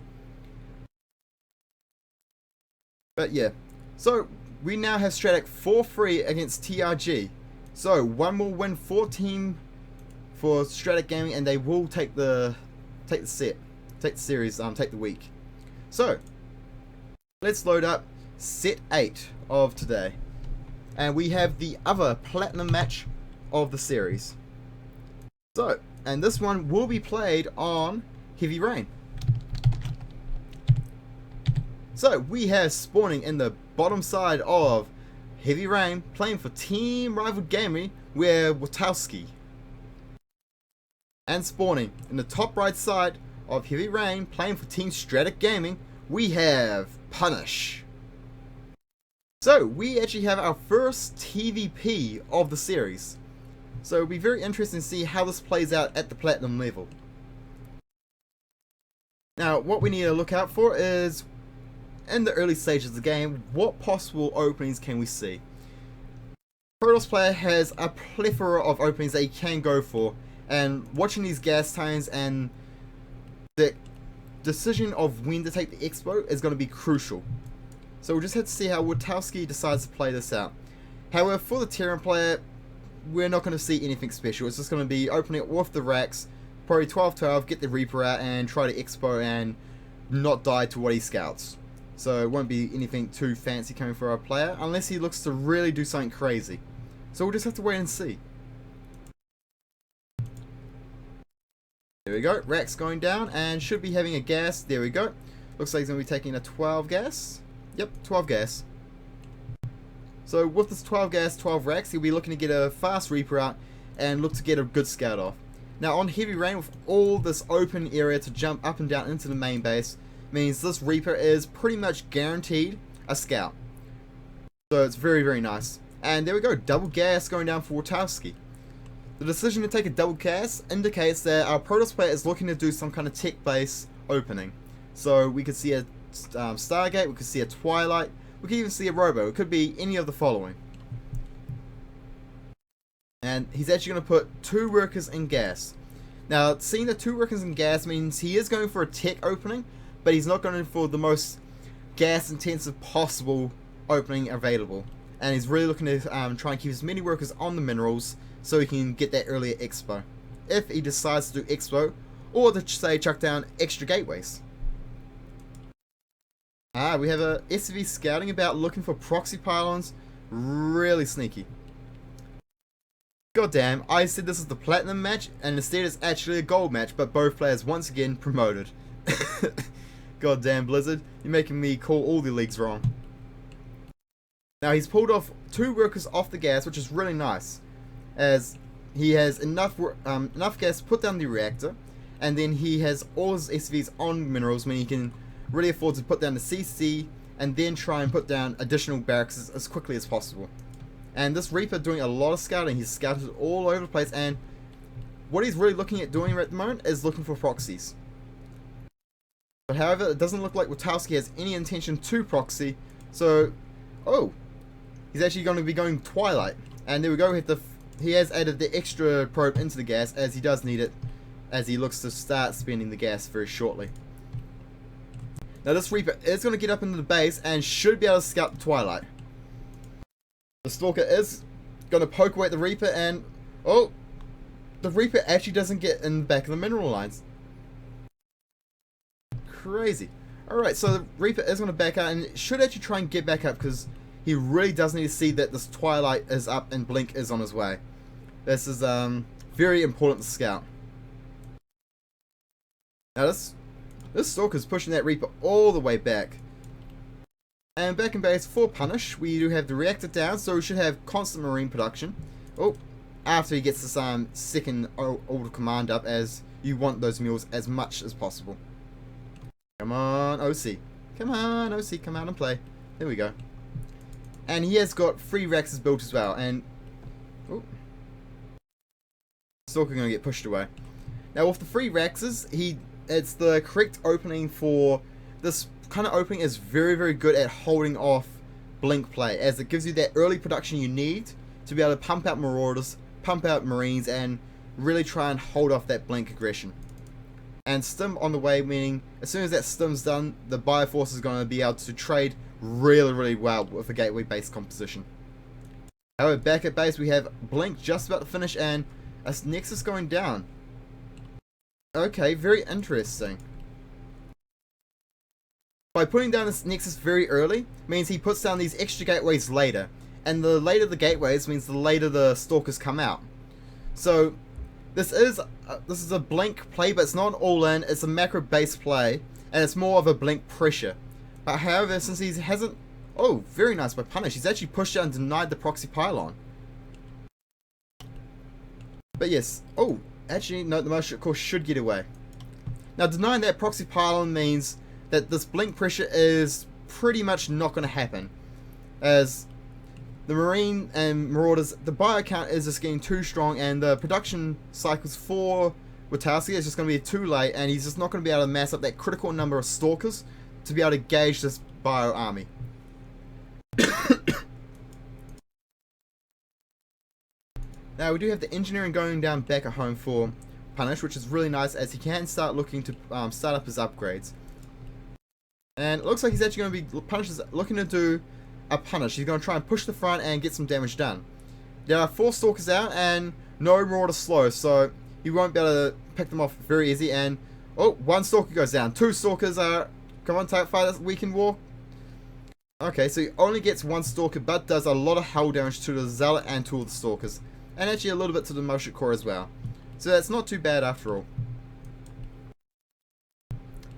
Speaker 1: But yeah, so we now have Stratk 4-3 against TRG. So one more win for Stratk Gaming, and they will take the series, take the week. So let's load up set 8 of today. And we have the other platinum match of the series. So, and this one will be played on Heavy Rain. So, we have spawning in the bottom side of Heavy Rain, playing for Team Unrilvaled Gaming, we're Witowski. And spawning in the top right side of Heavy Rain, playing for Team Stratk Gaming, we have Punish. So, we actually have our first TVP of the series. So, it'll be very interesting to see how this plays out at the platinum level. Now, what we need to look out for is, in the early stages of the game, what possible openings can we see? Protoss player has a plethora of openings that he can go for, and watching these gas times and the decision of when to take the expo is going to be crucial. So we'll just have to see how Witowski decides to play this out. However, for the Terran player, we're not going to see anything special. It's just going to be opening it with the racks, probably 12-12, get the Reaper out and try to expo and not die to what he scouts. So it won't be anything too fancy coming for our player, unless he looks to really do something crazy. So we'll just have to wait and see. There we go, racks going down and should be having a gas. There we go. Looks like he's going to be taking a 12 gas. Yep, 12 gas. So with this 12 gas, 12 racks, he'll be looking to get a fast Reaper out and look to get a good scout off. Now on Heavy Rain, with all this open area to jump up and down into the main base, means this Reaper is pretty much guaranteed a scout. So it's very, very nice. And there we go, double gas going down for Witowski. The decision to take a double gas indicates that our Protoss player is looking to do some kind of tech base opening. So we could see a Stargate, we could see a Twilight, we could even see a Robo. It could be any of the following. And he's actually going to put 2 workers in gas. Now, seeing the 2 workers in gas means he is going for a tech opening, but he's not going for the most gas intensive possible opening available. And he's really looking to try and keep as many workers on the minerals so he can get that earlier expo. If he decides to do expo, or to say chuck down extra gateways. We have a SV scouting about looking for proxy pylons. Really sneaky. God damn, I said this is the platinum match, and instead it's actually a gold match, but both players once again promoted. God damn, Blizzard, you're making me call all the leagues wrong. Now he's pulled off 2 workers off the gas, which is really nice, as he has enough gas to put down the reactor, and then he has all his SVs on minerals, meaning he can really afford to put down the CC and then try and put down additional barracks as quickly as possible. And this Reaper doing a lot of scouting. He's scouted all over the place, and what he's really looking at doing at the moment is looking for proxies. But however, it doesn't look like Witowski has any intention to proxy, so he's actually going to be going Twilight. And there we go, he has added the extra probe into the gas, as he does need it, as he looks to start spending the gas very shortly. Now this Reaper is going to get up into the base and should be able to scout the Twilight. The Stalker is going to poke away at the Reaper, and the Reaper actually doesn't get in the back of the mineral lines. Crazy. Alright, so the Reaper is going to back out and should actually try and get back up, because he really does need to see that this Twilight is up and Blink is on his way. This is very important to scout. Now this Stalker's pushing that Reaper all the way back. And back in base for Punish, we do have the reactor down, so we should have constant marine production. After he gets this second order command up, as you want those mules as much as possible. Come on, OC. Come on, OC, come out and play. There we go. And he has got 3 racks built as well, and Stalker gonna get pushed away. Now with the 3 racks, it's the correct opening for this kind of opening. Is very, very good at holding off Blink play, as it gives you that early production you need to be able to pump out Marauders, pump out Marines, and really try and hold off that Blink aggression. And Stim on the way, meaning as soon as that Stim's done, the Bioforce is going to be able to trade really, really well with a gateway based composition. However, back at base we have Blink just about to finish and a Nexus going down. Okay, very interesting. By putting down this Nexus very early, means he puts down these extra gateways later, and the later the gateways means the later the stalkers come out. So this is a blink play, but it's not all in. It's a macro based play, and it's more of a blink pressure. But however, since he hasn't, oh, very nice by Punish. He's actually pushed out and denied the proxy pylon. But yes, oh, actually no, the motion of course should get away. Now denying that proxy pylon means that this blink pressure is pretty much not going to happen, as the Marine and Marauders, the bio count is just getting too strong, and the production cycles for Witowski is just going to be too late, and he's just not going to be able to mass up that critical number of stalkers to be able to gauge this bio army. Now we do have the engineering going down back at home for Punish, which is really nice, as he can start looking to start up his upgrades. And it looks like he's actually going to be, Punish is looking to do a Punish. He's going to try and push the front and get some damage done. There are 4 stalkers out and no Marauder slow, so he won't be able to pick them off very easy. And oh, 1 stalker goes down. 2 stalkers are, come on, type fighter, we can walk. Okay, so he only gets 1 stalker, but does a lot of hull damage to the Zealot and 2 of the stalkers, and actually a little bit to the motion core as well. So that's not too bad after all.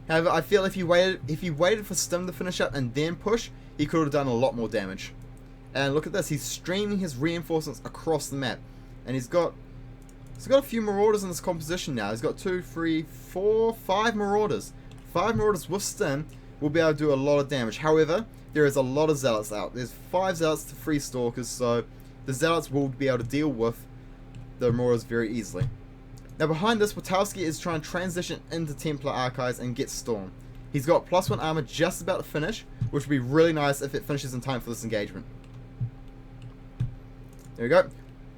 Speaker 1: However, I feel if he waited for Stim to finish up and then push, he could have done a lot more damage. And look at this, he's streaming his reinforcements across the map, and he's got a few Marauders in this composition now. He's got 2, 3, 4, 5 Marauders. 5 Marauders with Stim will be able to do a lot of damage. However, there is a lot of Zealots out. There's 5 Zealots to 3 Stalkers, so the Zealots will be able to deal with the Marauders very easily. Now behind this, Witowski is trying to transition into Templar Archives and get Storm. He's got +1 armor just about to finish, which would be really nice if it finishes in time for this engagement. There we go.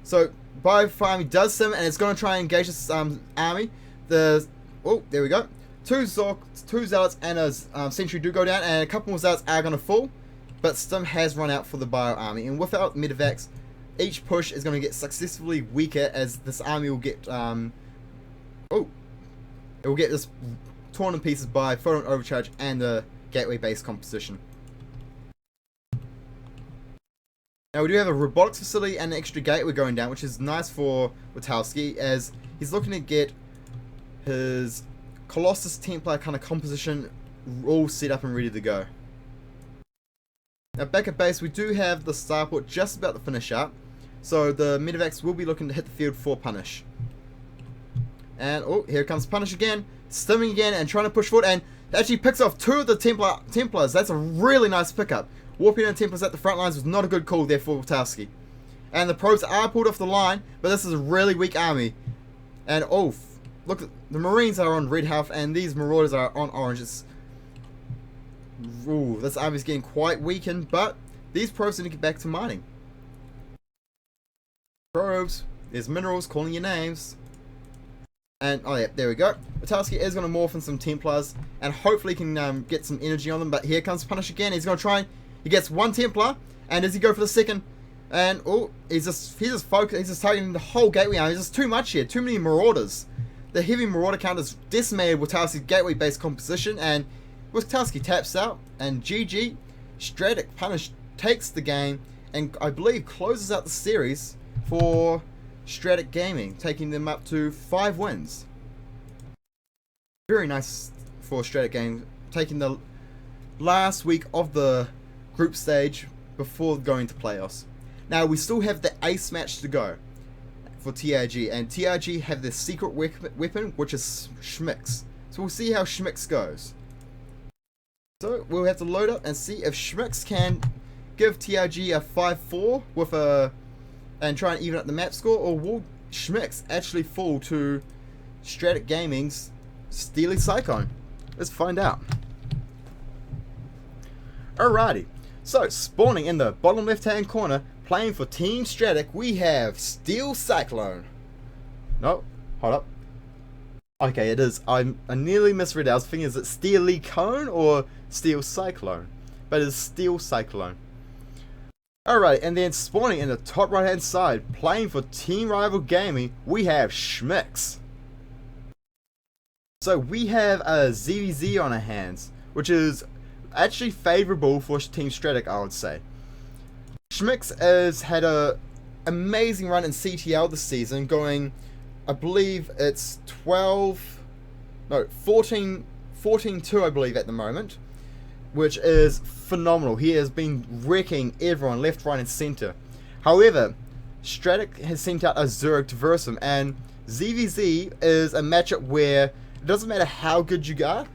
Speaker 1: So Biofarming does sim, and it's going to try and engage this army. Oh, there we go. 2 Zealots and a Sentry do go down, and a couple more Zealots are going to fall, but Stim has run out for the Bio army, and without Medivacs, each push is going to get successively weaker, as this army will get it will get this torn in pieces by Photon Overcharge and the gateway based composition. Now we do have a robotics facility and an extra gateway going down, which is nice for Witowski, as he's looking to get his Colossus Templar kind of composition all set up and ready to go. Now back at base, we do have the starport just about to finish up, so the Medivacs will be looking to hit the field for Punish. And oh, here comes Punish again, stimming again and trying to push forward, and actually picks off 2 of the Templars. That's a really nice pickup. Warping in Templars at the front lines was not a good call there for Witowski. And the probes are pulled off the line, but this is a really weak army. And oh, look, the Marines are on red health and these Marauders are on orange. Ooh, this army's getting quite weakened, but these probes need to get back to mining. Probes, there's minerals calling your names. And oh yeah, there we go. Witowski is going to morph in some Templars and hopefully can get some energy on them. But here comes Punish again. He's going to try. He gets 1 Templar, and does he go for the second? And oh, he's just focused. He's just targeting the whole gateway army. There's just too much here. Too many Marauders. The heavy Marauder count has decimated Witowski's gateway-based composition, and Witowski taps out. And GG, Stratk Punish takes the game, and I believe closes out the series for Stratk Gaming, taking them up to 5 wins. Very nice for Stratk Gaming, taking the last week of the group stage before going to playoffs. Now we still have the ace match to go for TRG, and TRG have their secret weapon, which is Schmicks. So we'll see how Schmicks goes. So we'll have to load up and see if Schmicks can give TRG a 5-4 with and try and even up the map score, or will Schmicks actually fall to Stratk Gaming's Steely Cyclone? Let's find out. Alrighty, so spawning in the bottom left hand corner, playing for Team Stratk, we have Steel Cyclone. No, hold up. Okay, it is. I nearly misread it. I was thinking, is it Steely Cone or Steel Cyclone? But it's Steel Cyclone. Alright, and then spawning in the top right hand side, playing for Team Rival Gaming, we have Schmicks. So we have a ZVZ on our hands, which is actually favourable for Team Stratk, I would say. Schmix has had a amazing run in CTL this season, going, I believe it's 14-2, I believe, at the moment, which is phenomenal. He has been wrecking everyone left, right, and center. However, Stratk has sent out a Zerg to verse him, and ZVZ is a matchup where it doesn't matter how good you are,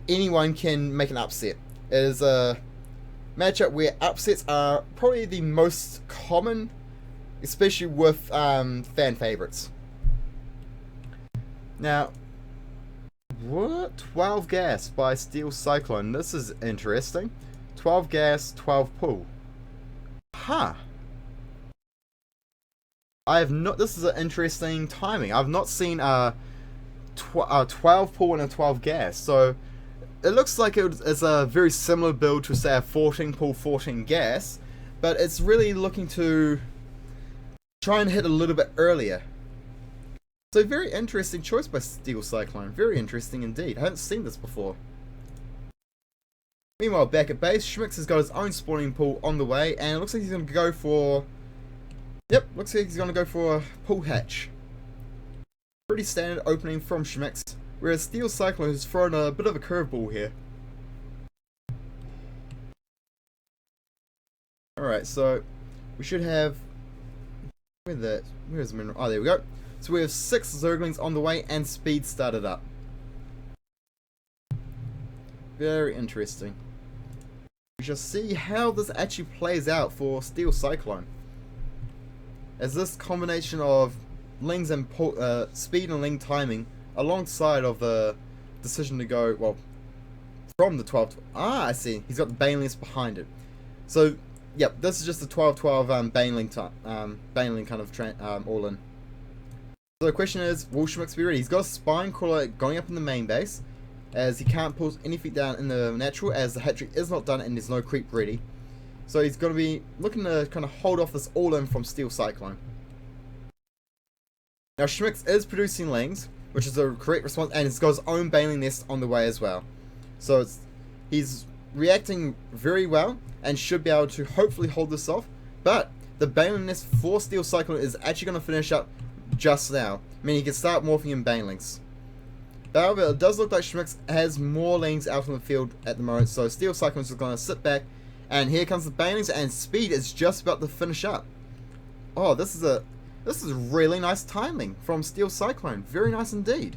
Speaker 1: anyone can make an upset. It is a matchup where upsets are probably the most common, especially with fan favorites. Now, what? 12 gas by Steel Cyclone. This is interesting. 12 gas, 12 pull. Huh. I have not. This is an interesting timing. I've not seen a 12 pull and a 12 gas. So it looks like it's a very similar build to, say, a 14 pull, 14 gas, but it's really looking to try and hit a little bit earlier. So very interesting choice by Steel Cyclone. Very interesting indeed. I haven't seen this before. Meanwhile, back at base, Schmix has got his own spawning pool on the way, and it looks like he's going to go for... Yep, looks like he's going to go for a pull hatch. Pretty standard opening from Schmix, whereas Steel Cyclone has thrown a bit of a curveball here. Alright, so we should have... Where's the mineral? Oh, there we go. So we have 6 Zerglings on the way and speed started up. Very interesting. We shall see how this actually plays out for Steel Cyclone, as this combination of Lings and speed and Ling timing, alongside of the decision to go, well, from the 12... Ah, I see. He's got the Banelings behind it. So, yep, this is just the 12-12 Baneling kind of all-in. So the question is, will Schmix be ready? He's got a Spine Crawler going up in the main base, as he can't pull anything down in the natural, as the hatchery is not done and there's no creep ready. So he's going to be looking to kind of hold off this all-in from Steel Cyclone. Now Schmix is producing Lings, which is the correct response, and he's got his own Baneling nest on the way as well. So he's reacting very well and should be able to hopefully hold this off. But the Baneling nest for Steel Cyclone is actually going to finish up just now, meaning he can start morphing in Banelings. However, it does look like Schmix has more Lings out on the field at the moment, so Steel Cyclone is going to sit back, and here comes the Banelings, and speed is just about to finish up. Oh, this is really nice timing from Steel Cyclone. Very nice indeed.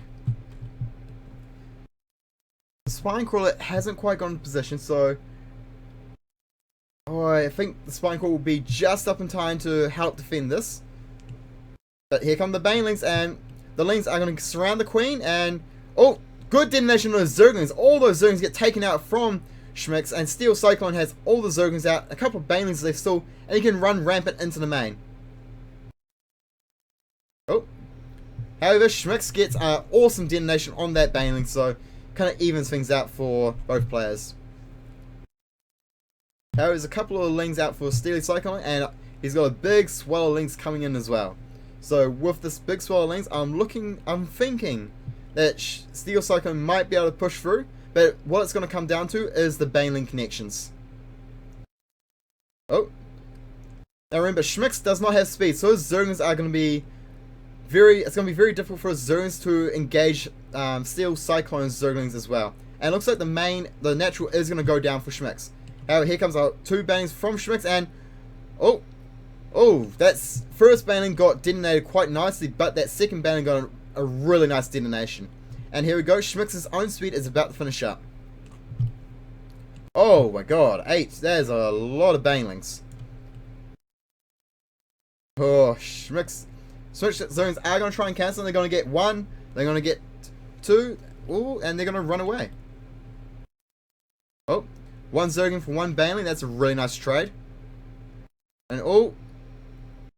Speaker 1: The Spine Crawler hasn't quite gone into position, so I think the Spine Crawler will be just up in time to help defend this. But here come the Banelings, and the Lings are going to surround the Queen, and oh, good detonation on those Zerglings. All those Zerglings get taken out from Schmix, and Steel Cyclone has all the Zerglings out, a couple of Banelings left still, and he can run rampant into the main. Oh, however, Schmix gets an awesome detonation on that Baneling, so kind of evens things out for both players. However, there's a couple of Lings out for Steel Cyclone, and he's got a big swell of Lings coming in as well. So with this big swell of Lings, I'm thinking that Steel Cyclone might be able to push through, but what it's going to come down to is the Baneling connections. Oh, now remember, Schmix does not have speed, so his Zerglings are going to be it's going to be very difficult for his Zerglings to engage Steel Cyclone's Zerglings as well. And it looks like the natural is going to go down for Schmix. However, here comes our 2 Banelings from Schmix, and oh, that's first Baneling got detonated quite nicely, but that second Baneling got a really nice detonation. And here we go, Schmix's own speed is about to finish up. Oh my god, 8, that is a lot of Banelings. Oh, Schmix Zones are going to try and cancel, and they're going to get 1, they're going to get 2, ooh, and they're going to run away. Oh, 1 Zergling for 1 Baneling, that's a really nice trade. And oh,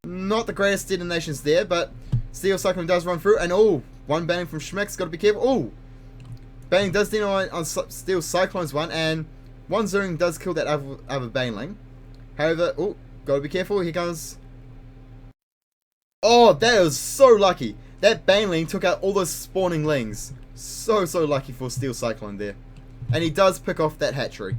Speaker 1: not the greatest detonations there, but Steel Cyclone does run through, and oh, 1 Baneling from Schmix, got to be careful. Oh, Baneling does detonate on Steel Cyclone's one, and 1 Zergling does kill that other Baneling. However, oh, got to be careful, here comes... Oh, that was so lucky. That Baneling took out all those spawning Lings. So lucky for Steel Cyclone there. And he does pick off that hatchery.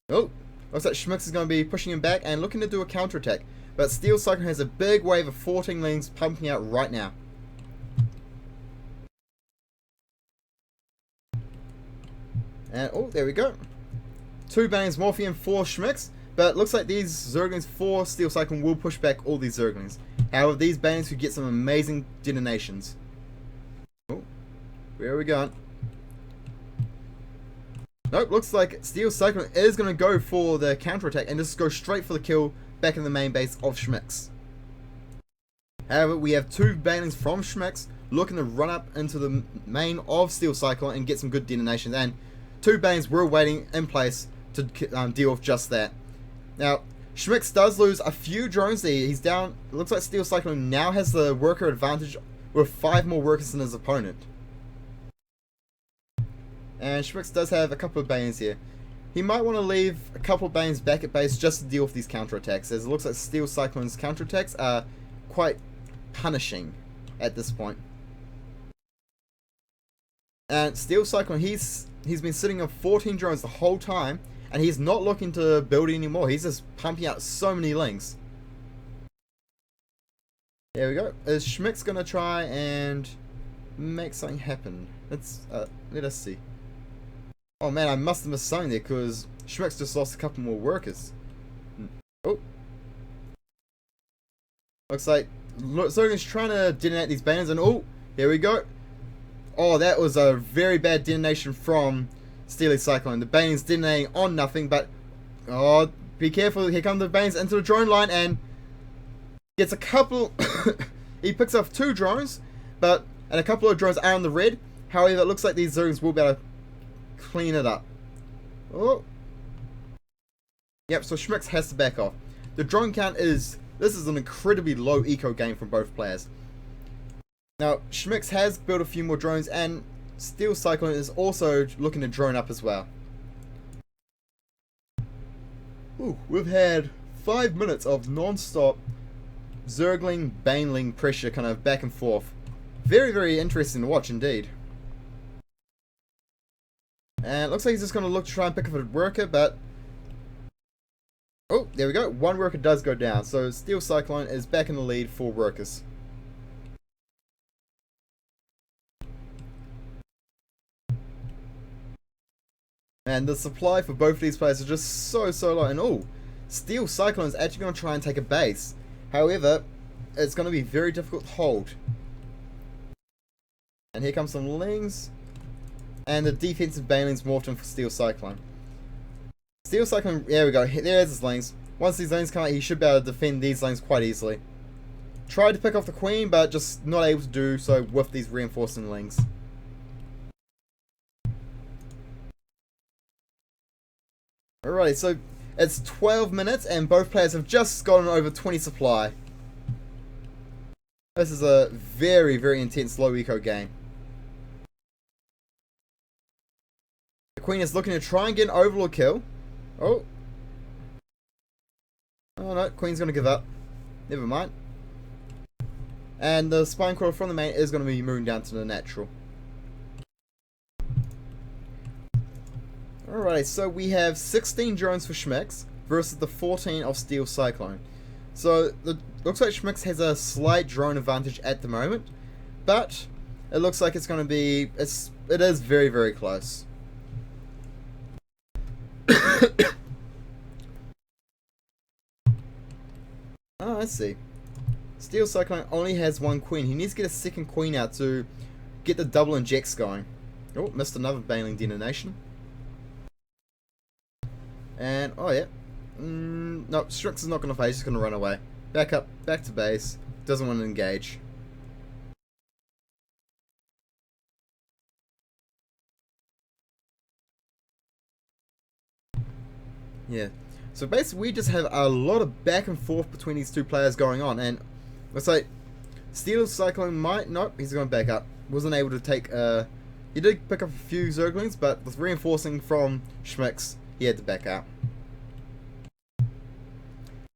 Speaker 1: Oh, Looks like Schmix is going to be pushing him back and looking to do a counterattack. But Steel Cyclone has a big wave of 14 lings pumping out right now. And, oh, there we go. 2 Banelings Morphium for Schmix. But looks like these Zerglings for Steel Cyclone will push back all these Zerglings. However, these Banelings could get some amazing detonations. Oh, where are we going? Nope, looks like Steel Cyclone is going to go for the counterattack and just go straight for the kill back in the main base of Schmix. However, we have 2 Banelings from Schmix looking to run up into the main of Steel Cyclone and get some good detonations. And 2 Banelings were waiting in place to deal with just that. Now, Schmix does lose a few drones there. He's down. It looks like Steel Cyclone now has the worker advantage with 5 more workers than his opponent. And Schmix does have a couple of Banelings here. He might want to leave a couple of Banelings back at base just to deal with these counterattacks, as it looks like Steel Cyclone's counterattacks are quite punishing at this point. And Steel Cyclone, he's been sitting on 14 drones the whole time, and he's not looking to build anymore. He's just pumping out so many lings. There we go. Is Schmix going to try and make something happen? Let us see. Oh man, I must have missed something there because Schmix just lost a couple more workers. Oh. Looks like Zergling's trying to detonate these banners, and oh, here we go. Oh, that was a very bad detonation from Steely Cyclone. The Bane's detonating on nothing, but oh, be careful. Here come the Banes into the drone line and gets a couple. He picks up 2 drones, and a couple of drones are on the red. However, it looks like these Zerglings will be able to clean it up. Oh. Yep, so Schmix has to back off. The drone count this is an incredibly low eco game from both players. Now, Schmix has built a few more drones, and Steel Cyclone is also looking to drone up as well. Ooh, we've had 5 minutes of non-stop Zergling, Baneling pressure kind of back and forth. Very, very interesting to watch indeed. And it looks like he's just going to look to try and pick up a worker, but oh, there we go. 1 worker does go down, so Steel Cyclone is back in the lead for workers. And the supply for both of these players is just so low. And oh, Steel Cyclone is actually going to try and take a base. However, it's going to be very difficult to hold. And here comes some lings. And the defensive Banelings morphed in for Steel Cyclone. Steel Cyclone, there we go. There's his lings. Once these lings come out, he should be able to defend these lings quite easily. Tried to pick off the Queen, but just not able to do so with these reinforcing lings. Alrighty, so it's 12 minutes and both players have just gotten over 20 supply. This is a very, very intense low eco game. The Queen is looking to try and get an overlord kill. Oh. Oh no, Queen's going to give up. Never mind. And the Spine Crawler from the main is going to be moving down to the natural. Alright, so we have 16 drones for Schmix versus the 14 of Steel Cyclone. So, looks like Schmix has a slight drone advantage at the moment, but it looks like it's going to be, it is very, very close. Oh, let's see. Steel Cyclone only has 1 Queen. He needs to get a second Queen out to get the double injects going. Oh, missed another Baneling detonation. And, oh yeah. No, Stratk is not going to face, he's going to run away. Back up, back to base. Doesn't want to engage. Yeah. So basically we just have a lot of back and forth between these 2 players going on. And let's say Steel Cyclone might, nope, he's going back up. Wasn't able to take, he did pick up a few Zerglings, but with reinforcing from Schmix, he had to back out.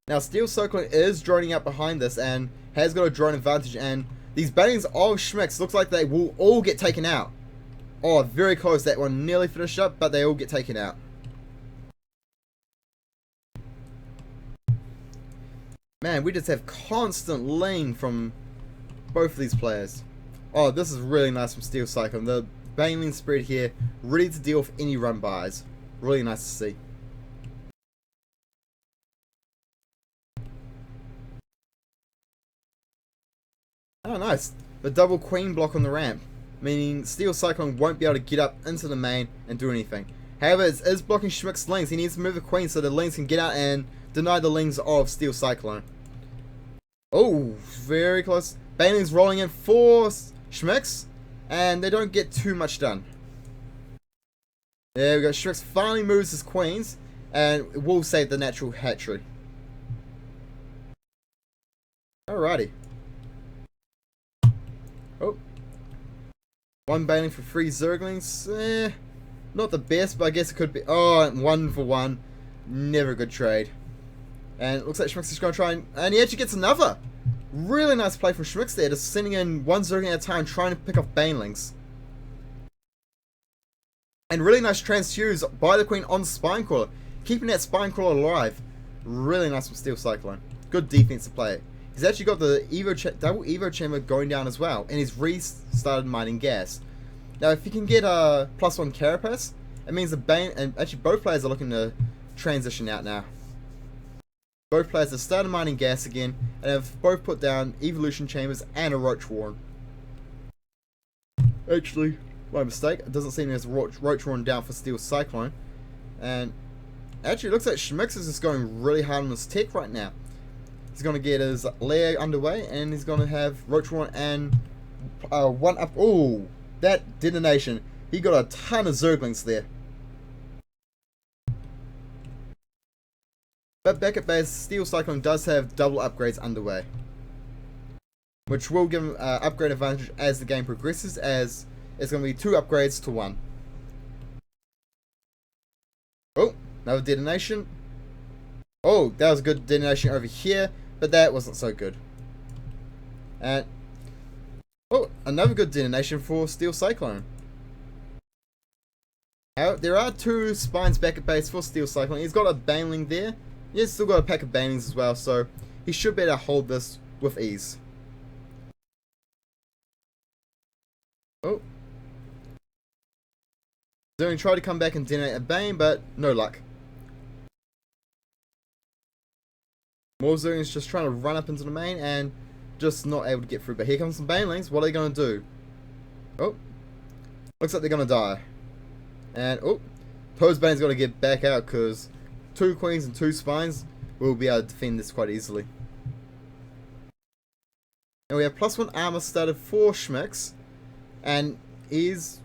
Speaker 1: Now Steel Cyclone is droning up behind this and has got a drone advantage, and these Banelings of Schmix looks like they will all get taken out. Oh, very close, that one nearly finished up, but they all get taken out. Man, we just have constant lane from both of these players. Oh, this is really nice from Steel Cyclone. The Baneling spread here, ready to deal with any run bys. Really nice to see. Oh, nice. The double queen block on the ramp, meaning Steel Cyclone won't be able to get up into the main and do anything. However, it is blocking Schmick's lanes. He needs to move the queen so the lanes can get out and deny the lanes of Steel Cyclone. Oh, very close. Baneling's rolling in for Schmicks, and they don't get too much done. There we go. Schmicks finally moves his queens, and it will save the natural hatchery. Alrighty. Oh. One Baneling for 3 Zerglings. Not the best, but I guess it could be. Oh, 1 for 1. Never a good trade. And it looks like Schmicks is going to try and he actually gets another. Really nice play from Schmicks there, just sending in 1 Zergling at a time, trying to pick off Banelings. And really nice transfuse by the Queen on Spinecrawler, keeping that Spinecrawler alive. Really nice from Steel Cyclone. Good defensive play. He's actually got the double Evo chamber going down as well, and he's restarted mining gas. Now, if you can get a +1 Carapace, it means the Bane and actually both players are looking to transition out now. Both players have started mining gas again, and have both put down evolution chambers and a Roach Warren. Actually, my mistake. It doesn't seem there's a Roach Warren down for Steel Cyclone, and actually, it looks like Schmicks is just going really hard on his tech right now. He's going to get his lair underway, and he's going to have Roach Warren and 1 up. Oh, that detonation. He got a ton of Zerglings there. But back at base, Steel Cyclone does have double upgrades underway, which will give him upgrade advantage as the game progresses, as it's going to be 2 upgrades to 1. Oh, another detonation. Oh, that was a good detonation over here, but that wasn't so good. And oh, another good detonation for Steel Cyclone. There are 2 spines back at base for Steel Cyclone. He's got a Baneling there. He's still got a pack of Banelings as well, so he should be able to hold this with ease. Oh. Zerling tried to come back and detonate a Bane, but no luck. More Zerlings just trying to run up into the main and just not able to get through. But here comes some Banelings. What are they going to do? Oh. Looks like they're going to die. And, oh. Those Bane's got to get back out because 2 queens and 2 spines will be able to defend this quite easily. And we have +1 armor started for Schmicks. And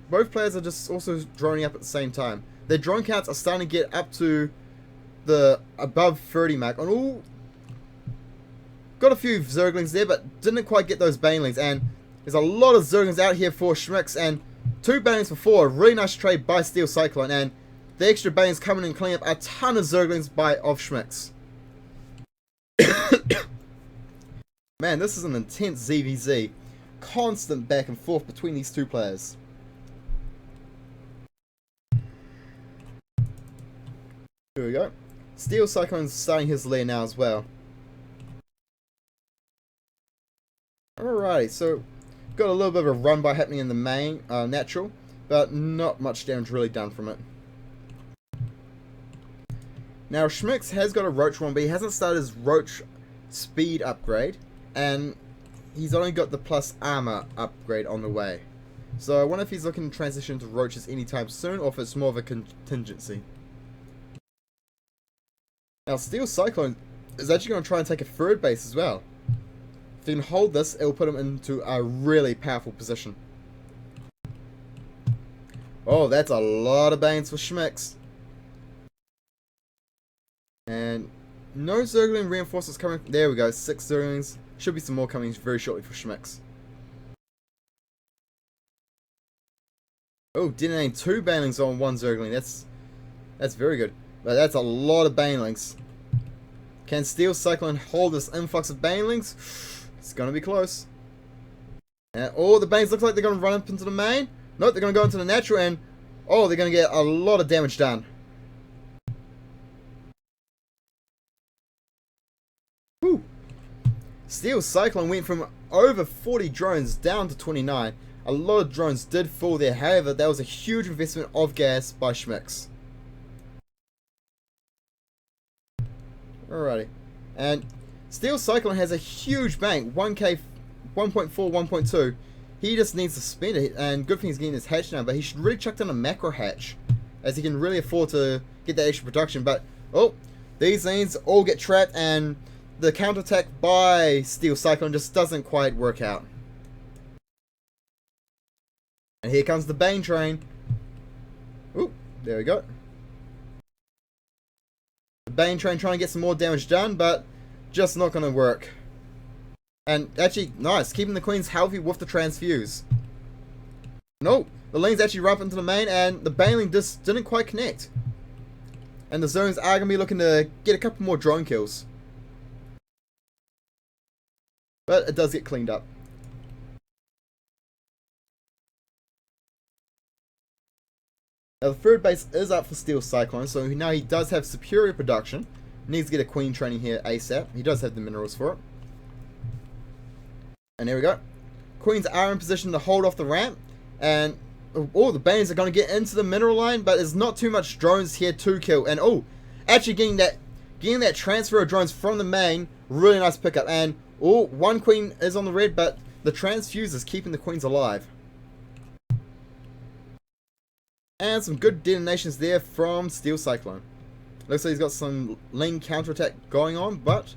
Speaker 1: both players are just also droning up at the same time. Their drone counts are starting to get up to the above 30 mark. And all got a few Zerglings there, but didn't quite get those Banelings. And there's a lot of Zerglings out here for Schmicks. And 2 Banelings for 4. Really nice trade by Steel Cyclone. And the extra Banes coming and cleaning up a ton of Zerglings of Schmicks. Man, this is an intense ZVZ. Constant back and forth between these 2 players. Here we go. Steel Cyclone's starting his lair now as well. Alrighty, so got a little bit of a run by happening in the main, natural, but not much damage really done from it. Now, Schmicks has got a Roach Warren, but he hasn't started his Roach speed upgrade, and he's only got the plus armor upgrade on the way. So I wonder if he's looking to transition to Roaches anytime soon, or if it's more of a contingency. Now, Steel Cyclone is actually going to try and take a 3rd base as well. If he can hold this, it will put him into a really powerful position. Oh, that's a lot of Banes for Schmicks. And no Zergling reinforcements coming. There we go, 6 Zerglings. Should be some more coming very shortly for Schmicks. Oh, detonating 2 Banelings on 1 Zergling. That's very good. But that's a lot of Banelings. Can Steel Cyclone hold this influx of Banelings? It's going to be close. And all the Banes look like they're going to run up into the main. Nope, they're going to go into the natural and oh, they're going to get a lot of damage done. Whew. Steel Cyclone went from over 40 drones down to 29. A lot of drones did fall there, however, that was a huge investment of gas by Schmicks. Alrighty. And Steel Cyclone has a huge bank, 1k, 1.4, 1.2. He just needs to spend it, and good thing he's getting his hatch now, but he should really chuck down a macro hatch, as he can really afford to get that extra production. But, oh, these things all get trapped, and the counterattack by Steel Cyclone just doesn't quite work out. And here comes the Bane train. Ooh, there we go. The Bane train trying to get some more damage done, but just not going to work. And actually, nice, keeping the queens healthy with the transfuse. No, the lane's actually right up into the main, and the Baneling just didn't quite connect. And the zones are going to be looking to get a couple more drone kills. But it does get cleaned up. Now the third base is up for Steel Cyclone, so now he does have superior production. Needs to get a queen training here ASAP. He does have the minerals for it. And there we go. Queens are in position to hold off the ramp. And all the Banes are going to get into the mineral line, but there's not too much drones here to kill. And oh, actually getting that transfer of drones from the main, really nice pickup. And oh, one queen is on the red, but the transfuse is keeping the queens alive. And some good detonations there from Steel Cyclone. Looks like he's got some lane counterattack going on, but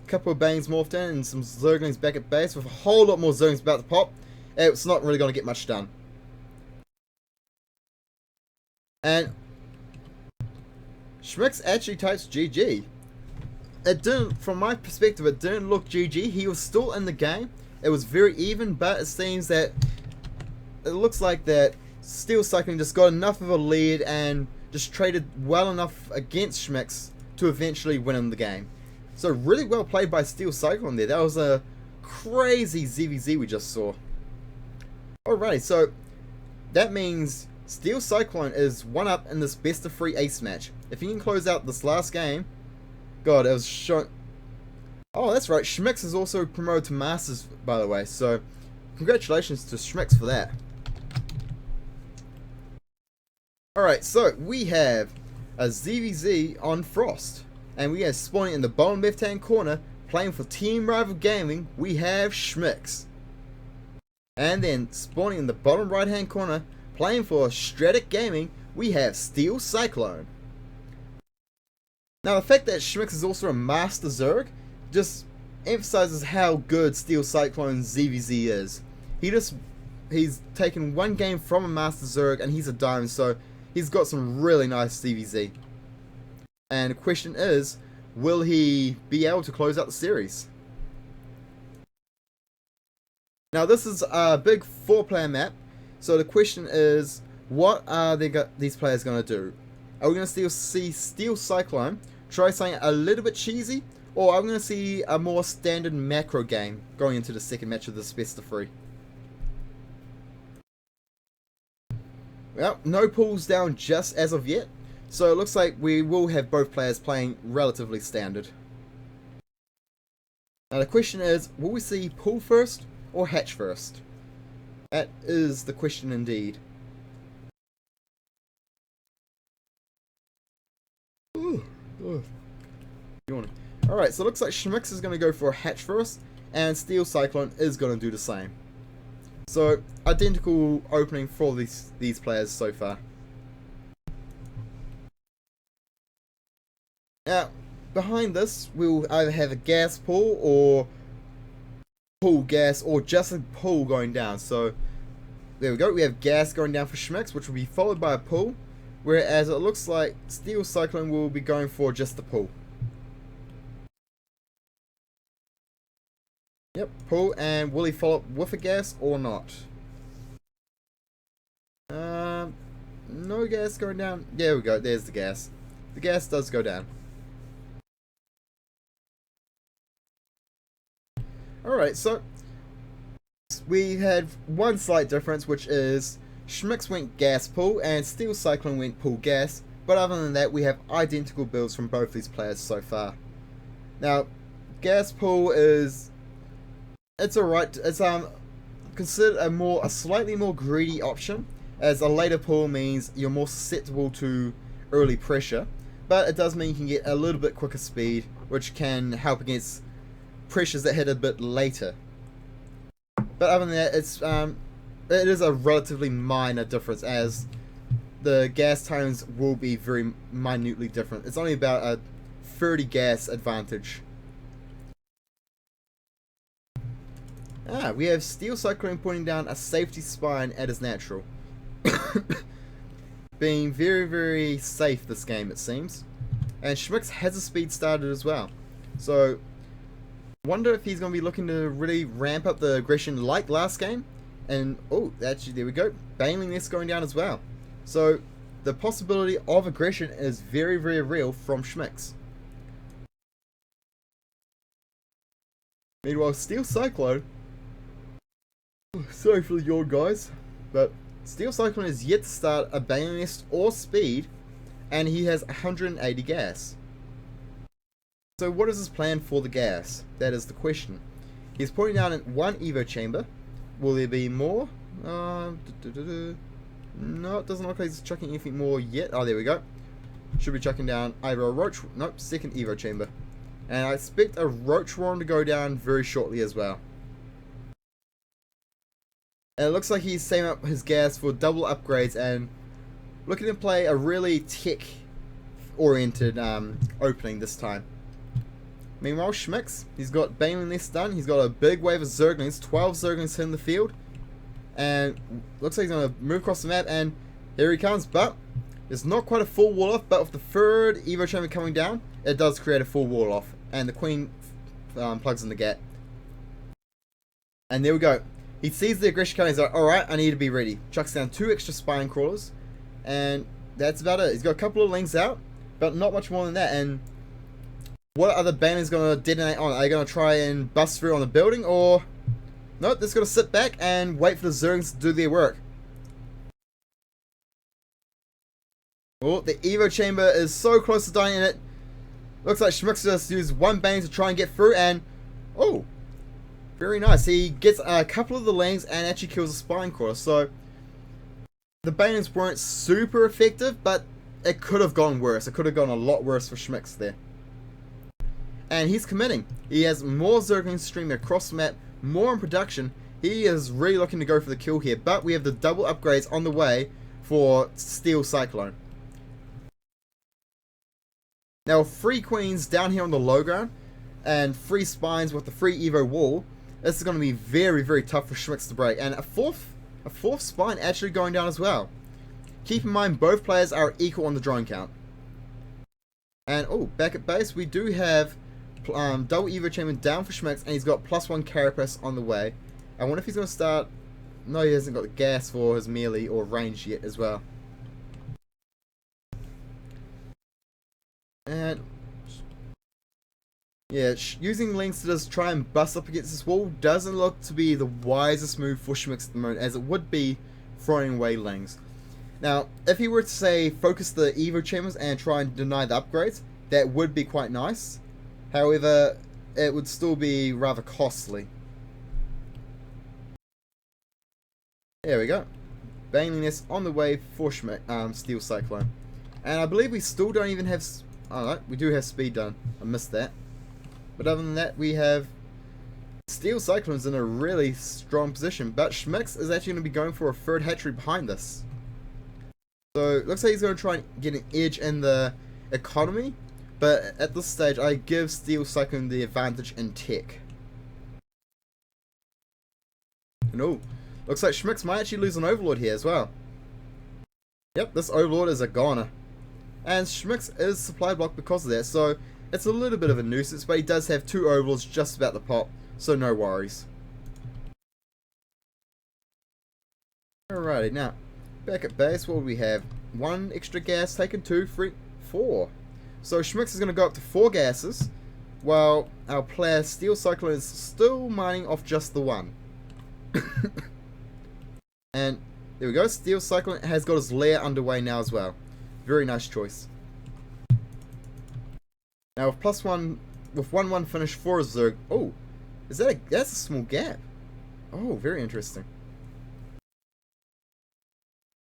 Speaker 1: a couple of Banes morphed in and some Zerglings back at base with a whole lot more Zerglings about to pop. It's not really going to get much done. And Schmicks actually types GG. It didn't, from my perspective, it didn't look GG. He was still in the game. It was very even, but it seems that it looks like that Steel Cyclone just got enough of a lead and just traded well enough against Schmicks to eventually win in the game. So really well played by Steel Cyclone there. That was a crazy ZVZ we just saw. Alrighty, so that means Steel Cyclone is 1-up in this best of 3 ace match. If he can close out this last game, God, it was shown. Oh, that's right. Schmicks is also promoted to Masters, by the way. So congratulations to Schmicks for that. Alright, so we have a ZVZ on Frost. And we are spawning in the bottom left hand corner, playing for Team Rival Gaming, we have Schmicks. And then spawning in the bottom right hand corner, playing for Stratk Gaming, we have Steel Cyclone. Now the fact that Schmicks is also a Master Zerg just emphasizes how good Steel Cyclone's ZVZ is. He's taken one game from a Master Zerg and he's a diamond, so he's got some really nice ZVZ. And the question is, will he be able to close out the series? Now this is a big 4-player map, so the question is, what are these players going to do? Are we going to see Steel Cyclone try something a little bit cheesy, or are we going to see a more standard macro game going into the second match of this best of 3? Well, no pulls down just as of yet, so it looks like we will have both players playing relatively standard. Now the question is, will we see pull first or hatch first? That is the question indeed. Alright, so it looks like Schmicks is going to go for a hatch first, and Steel Cyclone is going to do the same. So, identical opening for these players so far. Now, behind this, we'll either have a gas pull, or pull gas, or just a pull going down. So, there we go, we have gas going down for Schmicks, which will be followed by a pull, whereas it looks like Steel Cyclone will be going for just the pull. Yep, pull, and will he follow up with a gas or not? No gas going down. There we go, there's the gas. The gas does go down. Alright, so we had one slight difference, which is Schmicks went gas pull and Steel Cyclone went pull gas, but other than that we have identical builds from both these players so far. Now, gas pull is It's alright. It's considered a slightly more greedy option, as a later pull means you're more susceptible to early pressure, but it does mean you can get a little bit quicker speed, which can help against pressures that hit a bit later. But other than that, it is a relatively minor difference, as the gas tones will be very minutely different. It's only about a 30 gas advantage. We have Steel Cyclone pointing down a safety spine at his natural. Being very, very safe this game, it seems. And Schmix has a speed started as well. So, wonder if he's going to be looking to really ramp up the aggression like last game. And, oh, actually, there we go. Baneling this going down as well. So, the possibility of aggression is very, very real from Schmix. Meanwhile, Steel Cyclone... Sorry for the yawn, guys, but Steel Cyclone is yet to start a Baneling Nest or speed, and he has 180 gas. So what is his plan for the gas? That is the question. He's pointing down in one Evo chamber. Will there be more? No, it doesn't look like he's chucking anything more yet. Oh, there we go. Should be chucking down either a Roach... Nope, second Evo chamber. And I expect a Roach Warren to go down very shortly as well. And it looks like he's saving up his gas for double upgrades and looking to play a really tech-oriented opening this time. Meanwhile, Schmix, he's got Baneling Nest done. He's got a big wave of Zerglings, 12 Zerglings in the field. And looks like he's going to move across the map, and here he comes. But it's not quite a full wall off, but with the third Evo chamber coming down, it does create a full wall off. And the Queen plugs in the gap. And there we go. He sees the aggression coming, he's like, alright, I need to be ready. Chucks down 2 extra spine crawlers, and that's about it. He's got a couple of lings out, but not much more than that. And what are the Banelings going to detonate on? Are they going to try and bust through on the building, or... Nope, they're just going to sit back and wait for the Zerglings to do their work. Oh, the Evo chamber is so close to dying in it. Looks like Schmix just used one Baneling to try and get through, and... Oh! Very nice. He gets a couple of the lanes and actually kills a spine crawler. So the Banelings weren't super effective, but it could have gone worse. It could have gone a lot worse for Schmix there. And he's committing. He has more Zerglings streaming across the map, more in production. He is really looking to go for the kill here, but we have the double upgrades on the way for Steel Cyclone. Now 3 Queens down here on the low ground and 3 spines with the free Evo wall. This is going to be very, very tough for Schmix to break. And a fourth spine actually going down as well. Keep in mind, both players are equal on the drone count. And, oh, back at base, we do have double Evo chamber down for Schmix, and he's got +1 Carapace on the way. I wonder if he's going to start... No, he hasn't got the gas for his melee or range yet as well. And... yeah, using links to just try and bust up against this wall doesn't look to be the wisest move for Schmix at the moment, as it would be throwing away lings. Now, if he were to say focus the Evo chambers and try and deny the upgrades, that would be quite nice. However, it would still be rather costly. There we go. Baneling Nest on the way for Steel Cyclone. And I believe we still don't even have... Oh no, we do have speed done. I missed that. But other than that, we have Steel Cyclones in a really strong position. But Schmix is actually going to be going for a third hatchery behind this. So, it looks like he's going to try and get an edge in the economy. But at this stage, I give Steel Cyclone the advantage in tech. And oh, looks like Schmix might actually lose an Overlord here as well. Yep, this Overlord is a goner. And Schmix is supply block because of that. So, it's a little bit of a nuisance, but he does have 2 Overlords just about to pop, so no worries. Alrighty, now, back at base, what do we have? 1 extra gas taken, 2, 3, 4. So Schmix is going to go up to 4 gases, while our player Steel Cyclone is still mining off just the 1. And there we go, Steel Cyclone has got his lair underway now as well. Very nice choice. Now with +1, with 1-1 finish for his Zerg. Oh, Is that that's a small gap. Oh, very interesting.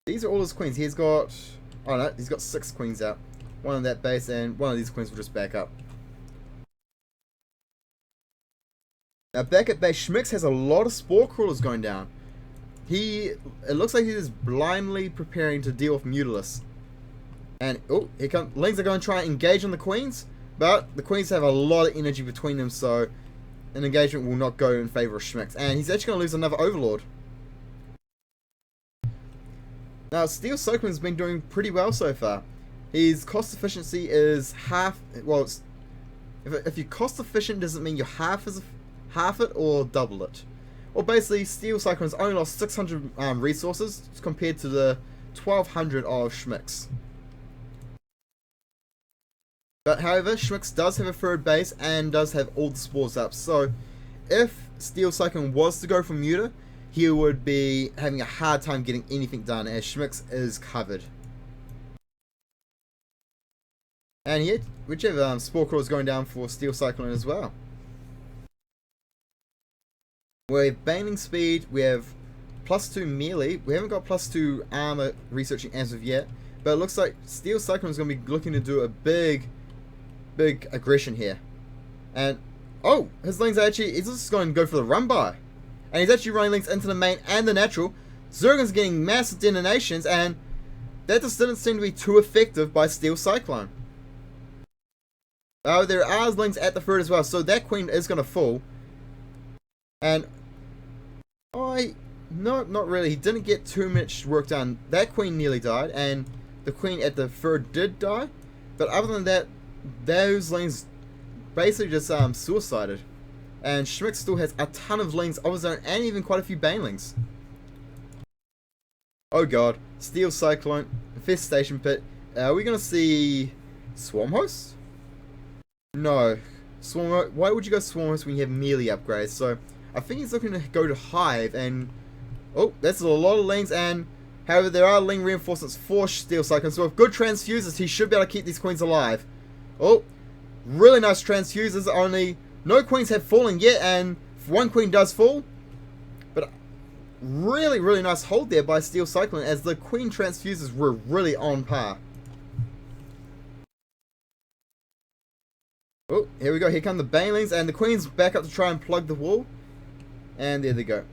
Speaker 1: These are all his queens. He's got, oh no, he's got 6 queens out. One on that base, and one of these queens will just back up. Now back at base, Schmix has a lot of spore crawlers going down. It looks like he's blindly preparing to deal with Mutalisk. And, oh, here come, Lings are going to try and engage on the queens, but the queens have a lot of energy between them, so an engagement will not go in favor of Schmix. And he's actually going to lose another Overlord. Now, Steel Cyclone's been doing pretty well so far. His cost efficiency is half, well, if you're cost efficient, doesn't mean you're half it or double it. Well, basically, Steel Cyclone's only lost 600 resources compared to the 1200 of Schmix. But however, Schmix does have a third base and does have all the spores up. So, if Steel Cyclone was to go for Muta, he would be having a hard time getting anything done, as Schmix is covered. And yet, whichever spore crawl is going down for Steel Cyclone as well. We have Baneling Speed, we have +2 melee, we haven't got +2 armor researching as of yet, but it looks like Steel Cyclone is going to be looking to do a big aggression here. And, oh, his Lings actually, he's just going to go for the run by. And he's actually running Lings into the main and the natural. Zergan's getting massive detonations, and that just didn't seem to be too effective by Steel Cyclone. Oh, there are Lings at the third as well, so that queen is going to fall. And no, not really. He didn't get too much work done. That queen nearly died, and the queen at the third did die. But other than that, those Lings basically just suicided. And Schmix still has a ton of Lings of his own, and even quite a few Banelings. Oh god, Steel Cyclone, Infestation Pit. Are we gonna see Swarm Host? No. Why would you go Swarm Host when you have melee upgrades? So I think he's looking to go to Hive, and oh, that's a lot of Lings, and however there are Ling reinforcements for Steel Cyclone, so with good transfusers he should be able to keep these queens alive. Oh, really nice transfusers, only no queens have fallen yet, and one queen does fall, but really nice hold there by Steel Cyclone, as the queen transfusers were really on par. Oh, here we go, here come the Banelings, and the queen's back up to try and plug the wall. And there they go.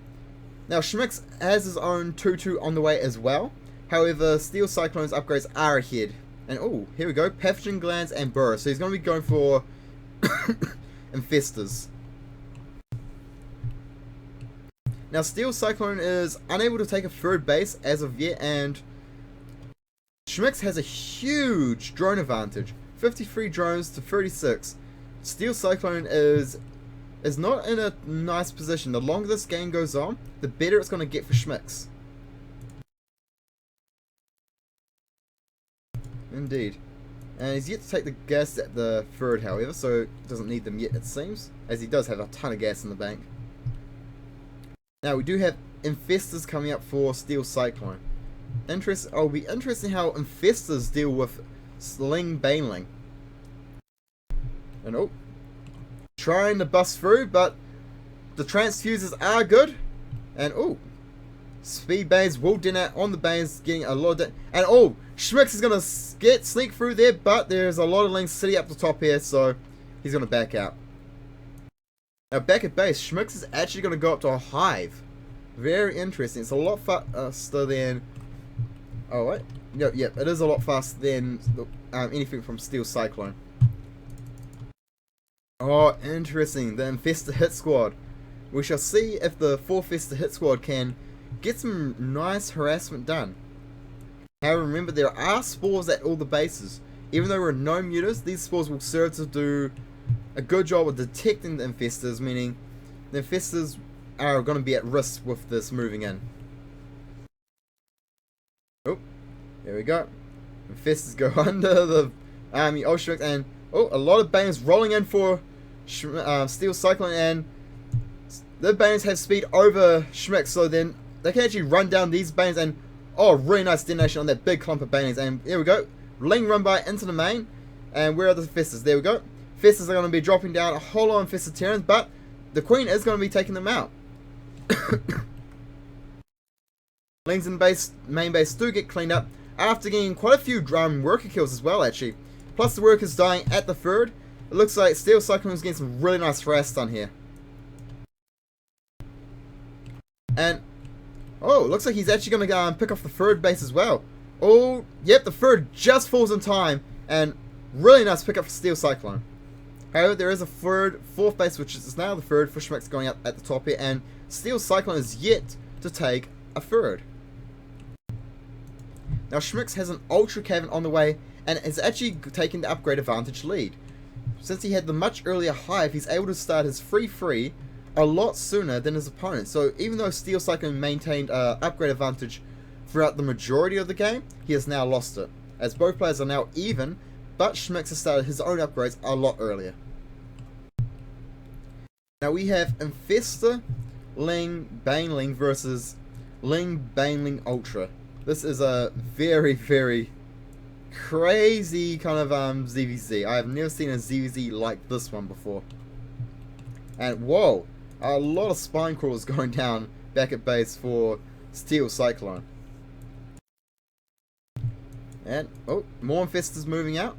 Speaker 1: Now, Schmix has his own 2-2 on the way as well. However, Steel Cyclone's upgrades are ahead. And oh, here we go. Pathogen Glands and Burrow. So he's going to be going for Infestors. Now, Steel Cyclone is unable to take a third base as of yet. And Schmix has a huge drone advantage. 53 drones to 36. Steel Cyclone is not in a nice position. The longer this game goes on, the better it's going to get for Schmix. Indeed. And he's yet to take the gas at the third, however, so doesn't need them yet, it seems, as he does have a ton of gas in the bank. Now, we do have Infestors coming up for Steel Cyclone. It'll be interesting how Infestors deal with Sling Baneling. And oh, trying to bust through, but the transfusers are good. And oh, Speed Banes will dinner on the Banes, getting a lot of and oh, Schmix is gonna sneak through there, but there's a lot of Lings sitting up the top here, so he's gonna back out. Now back at base, Schmix is actually gonna go up to a Hive. Very interesting. It's a lot faster than. Oh wait, yep, it is a lot faster than anything from Steel Cyclone. Oh, interesting. The Infestor Hit Squad. We shall see if the 4-Fester Hit Squad can get some nice harassment done. However, remember, there are spores at all the bases. Even though there are no mutas, these spores will serve to do a good job of detecting the Infestors, meaning the Infestors are going to be at risk with this moving in. Oh, there we go. Infestors go under the army of Schmix, and oh, a lot of Banes rolling in for Steel Cyclone, and the Banes have speed over Schmix, so then they can actually run down these Banes, and oh, really nice detonation on that big clump of Banes. And here we go, Ling run by into the main, and where are the Festers? There we go. Festers are going to be dropping down a whole lot of Infested Terrans, but the Queen is going to be taking them out. Lanes in main base do get cleaned up after getting quite a few worker kills as well, actually. Plus the workers dying at the third. It looks like Steel Cyclone is getting some really nice harass done here. And, oh, looks like he's actually going to go and pick off the third base as well. Oh, yep, the third just falls in time. And really nice pickup for Steel Cyclone. However, there is a fourth base, which is now the third. For Schmick's going up at the top here. And Steel Cyclone is yet to take a third. Now, Schmick's has an Ultra Cavern on the way. And is actually taking the upgrade advantage lead. Since he had the much earlier hive, he's able to start his 3-3 a lot sooner than his opponent. So even though Steel Cyclone maintained upgrade advantage throughout the majority of the game, he has now lost it, as both players are now even, but Schmix has started his own upgrades a lot earlier. Now we have Infestor Ling Baneling versus Ling Baneling Ultra. This is a very, very crazy kind of ZVZ. I have never seen a ZVZ like this one before. And whoa, a lot of spine crawlers going down back at base for Steel Cyclone. And oh, more Infestors moving out.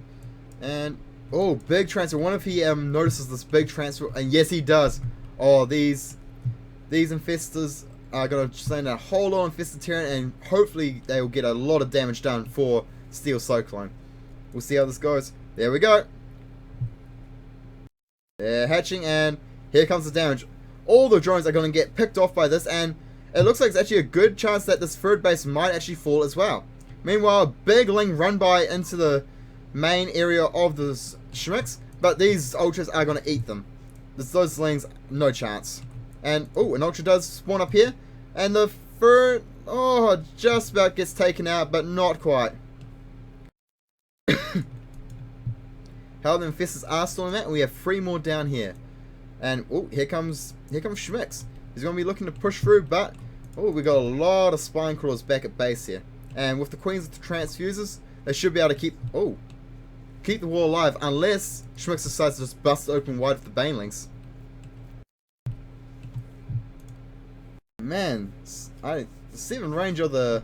Speaker 1: And oh, big transfer. What if he notices this big transfer? And yes, he does. Oh, these Infestors are gonna send a whole lot of Infested Terran, and hopefully they will get a lot of damage done for Steel Cyclone. We'll see how this goes. There we go. They're hatching, and here comes the damage. All the drones are going to get picked off by this, and it looks like it's actually a good chance that this third base might actually fall as well. Meanwhile, a big Ling run by into the main area of the Schmicks, but these Ultras are going to eat them. Those Lings, no chance. And, oh, an Ultra does spawn up here, and the third, oh, just about gets taken out, but not quite. How the Infestors are still in that, and we have 3 more down here. And oh, here comes Schmix. He's going to be looking to push through, but oh, we got a lot of spine crawlers back at base here. And with the Queens with the transfuses, they should be able to keep the wall alive, unless Schmix decides to just bust open wide for the Banelings. Man, the 7 range of the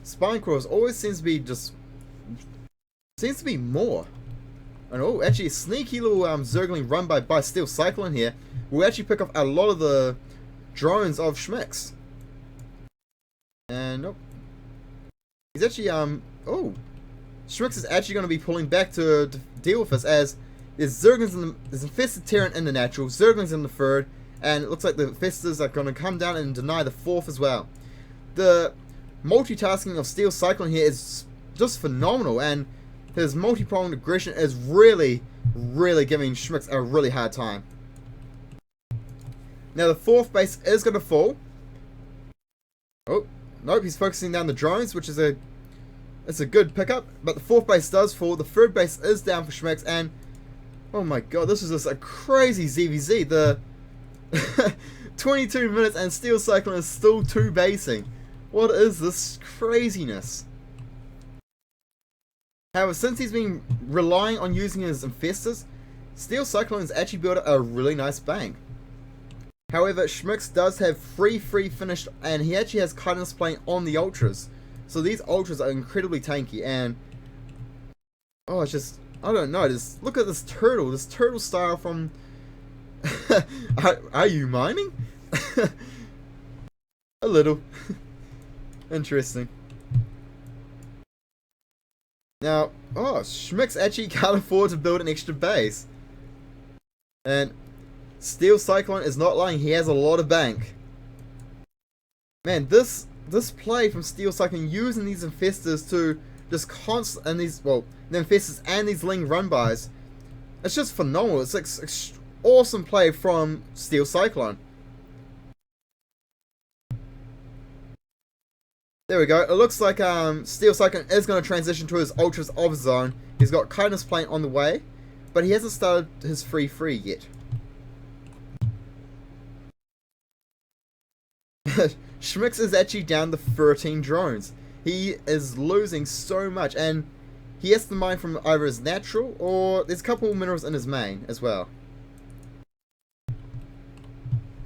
Speaker 1: spine crawlers always seems to be more. And oh, actually a sneaky little Zergling run by Steel Cyclone here will actually pick up a lot of the drones of Schmix. And oh, he's actually oh, Schmix is actually going to be pulling back to deal with this, as there's Zerglings there's Infested Terran in the natural, Zerglings in the third, and it looks like the Infestors are going to come down and deny the fourth as well. The multitasking of Steel Cyclone here is just phenomenal, and his multi-pronged aggression is really, really giving Schmix a really hard time. Now the fourth base is going to fall. Oh, nope, he's focusing down the drones, which is it's a good pickup. But the fourth base does fall. The third base is down for Schmix, and oh my god, this is just a crazy ZVZ. The 22 minutes and Steel Cyclone is still 2 basing. What is this craziness? However, since he's been relying on using his Infestors, Steel Cyclone has actually built a really nice bank. However, Schmix does have 3-3 finished, and he actually has Kindness playing on the Ultras. So these Ultras are incredibly tanky, and oh, it's just, I don't know, just look at this turtle style from are you mining? A little. Interesting. Now, oh, Schmix actually can't afford to build an extra base. And Steel Cyclone is not lying, he has a lot of bank. Man, this play from Steel Cyclone using these Infestors to just the Infestors and these Ling run-bys, it's just phenomenal. It's like awesome play from Steel Cyclone. There we go. It looks like Steel Cyclone is going to transition to his Ultras of his own. He's got Kindness playing on the way, but he hasn't started his 3-3 yet. Schmix is actually down to 13 drones. He is losing so much, and he has to mine from either his natural or there's a couple minerals in his main as well.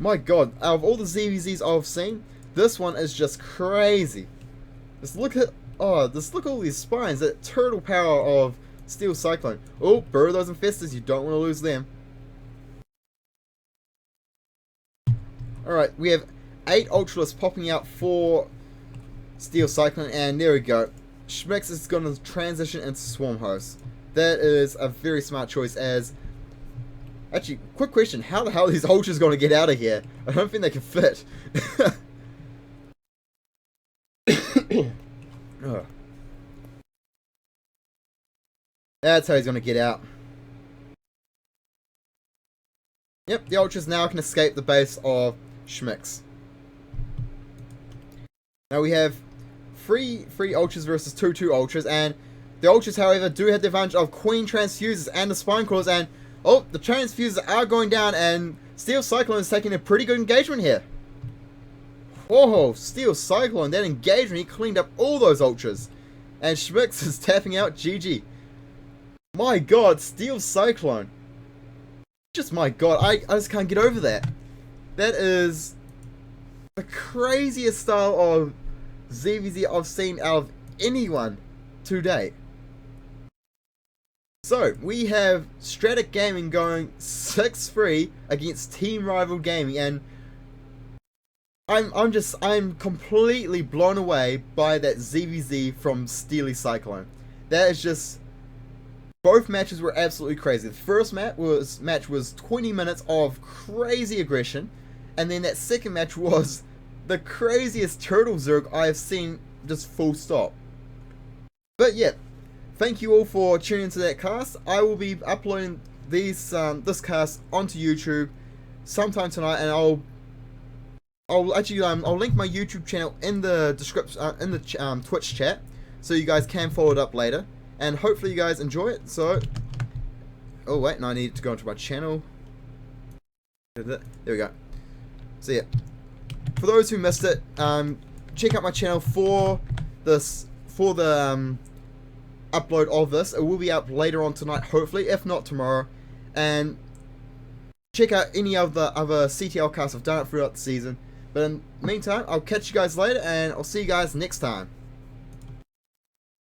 Speaker 1: My god, out of all the ZVZs I've seen, this one is just crazy. Just look at all these spines, that turtle power of Steel Cyclone. Oh, burrow those infestors, you don't want to lose them. Alright, we have 8 Ultralisks popping out for Steel Cyclone, and there we go. Schmix is going to transition into Swarm Host. That is a very smart choice. As actually, quick question, how the hell are these Ultras going to get out of here? I don't think they can fit. Oh. That's how he's going to get out. Yep, the Ultras now can escape the base of Schmix. Now we have three Ultras versus 2 Ultras, and the Ultras, however, do have the advantage of Queen Transfuses and the Spine Crawlers, and oh, the Transfuses are going down, and Steel Cyclone is taking a pretty good engagement here. Whoa, Steel Cyclone, that engagement, he cleaned up all those Ultras. And Schmix is tapping out GG. My god, Steel Cyclone. Just my god, I just can't get over that. That is the craziest style of ZVZ I've seen out of anyone to date. So, we have Stratk Gaming going 6-3 against Team Rival Gaming, and I'm completely blown away by that ZVZ from Steely Cyclone. That is just, both matches were absolutely crazy. The first match was 20 minutes of crazy aggression, and then that second match was the craziest Turtle Zerg I have seen, just full stop. But yeah, thank you all for tuning into that cast. I will be uploading this cast onto YouTube sometime tonight, and I'll link my YouTube channel in the description, in the Twitch chat, so you guys can follow it up later, and hopefully you guys enjoy it. So, oh wait, no, I need to go into my channel. There we go. So yeah, for those who missed it, check out my channel for the upload of this. It will be up later on tonight, hopefully, if not tomorrow, and check out any of the other CTL casts I've done it throughout the season. But in the meantime, I'll catch you guys later, and I'll see you guys next time.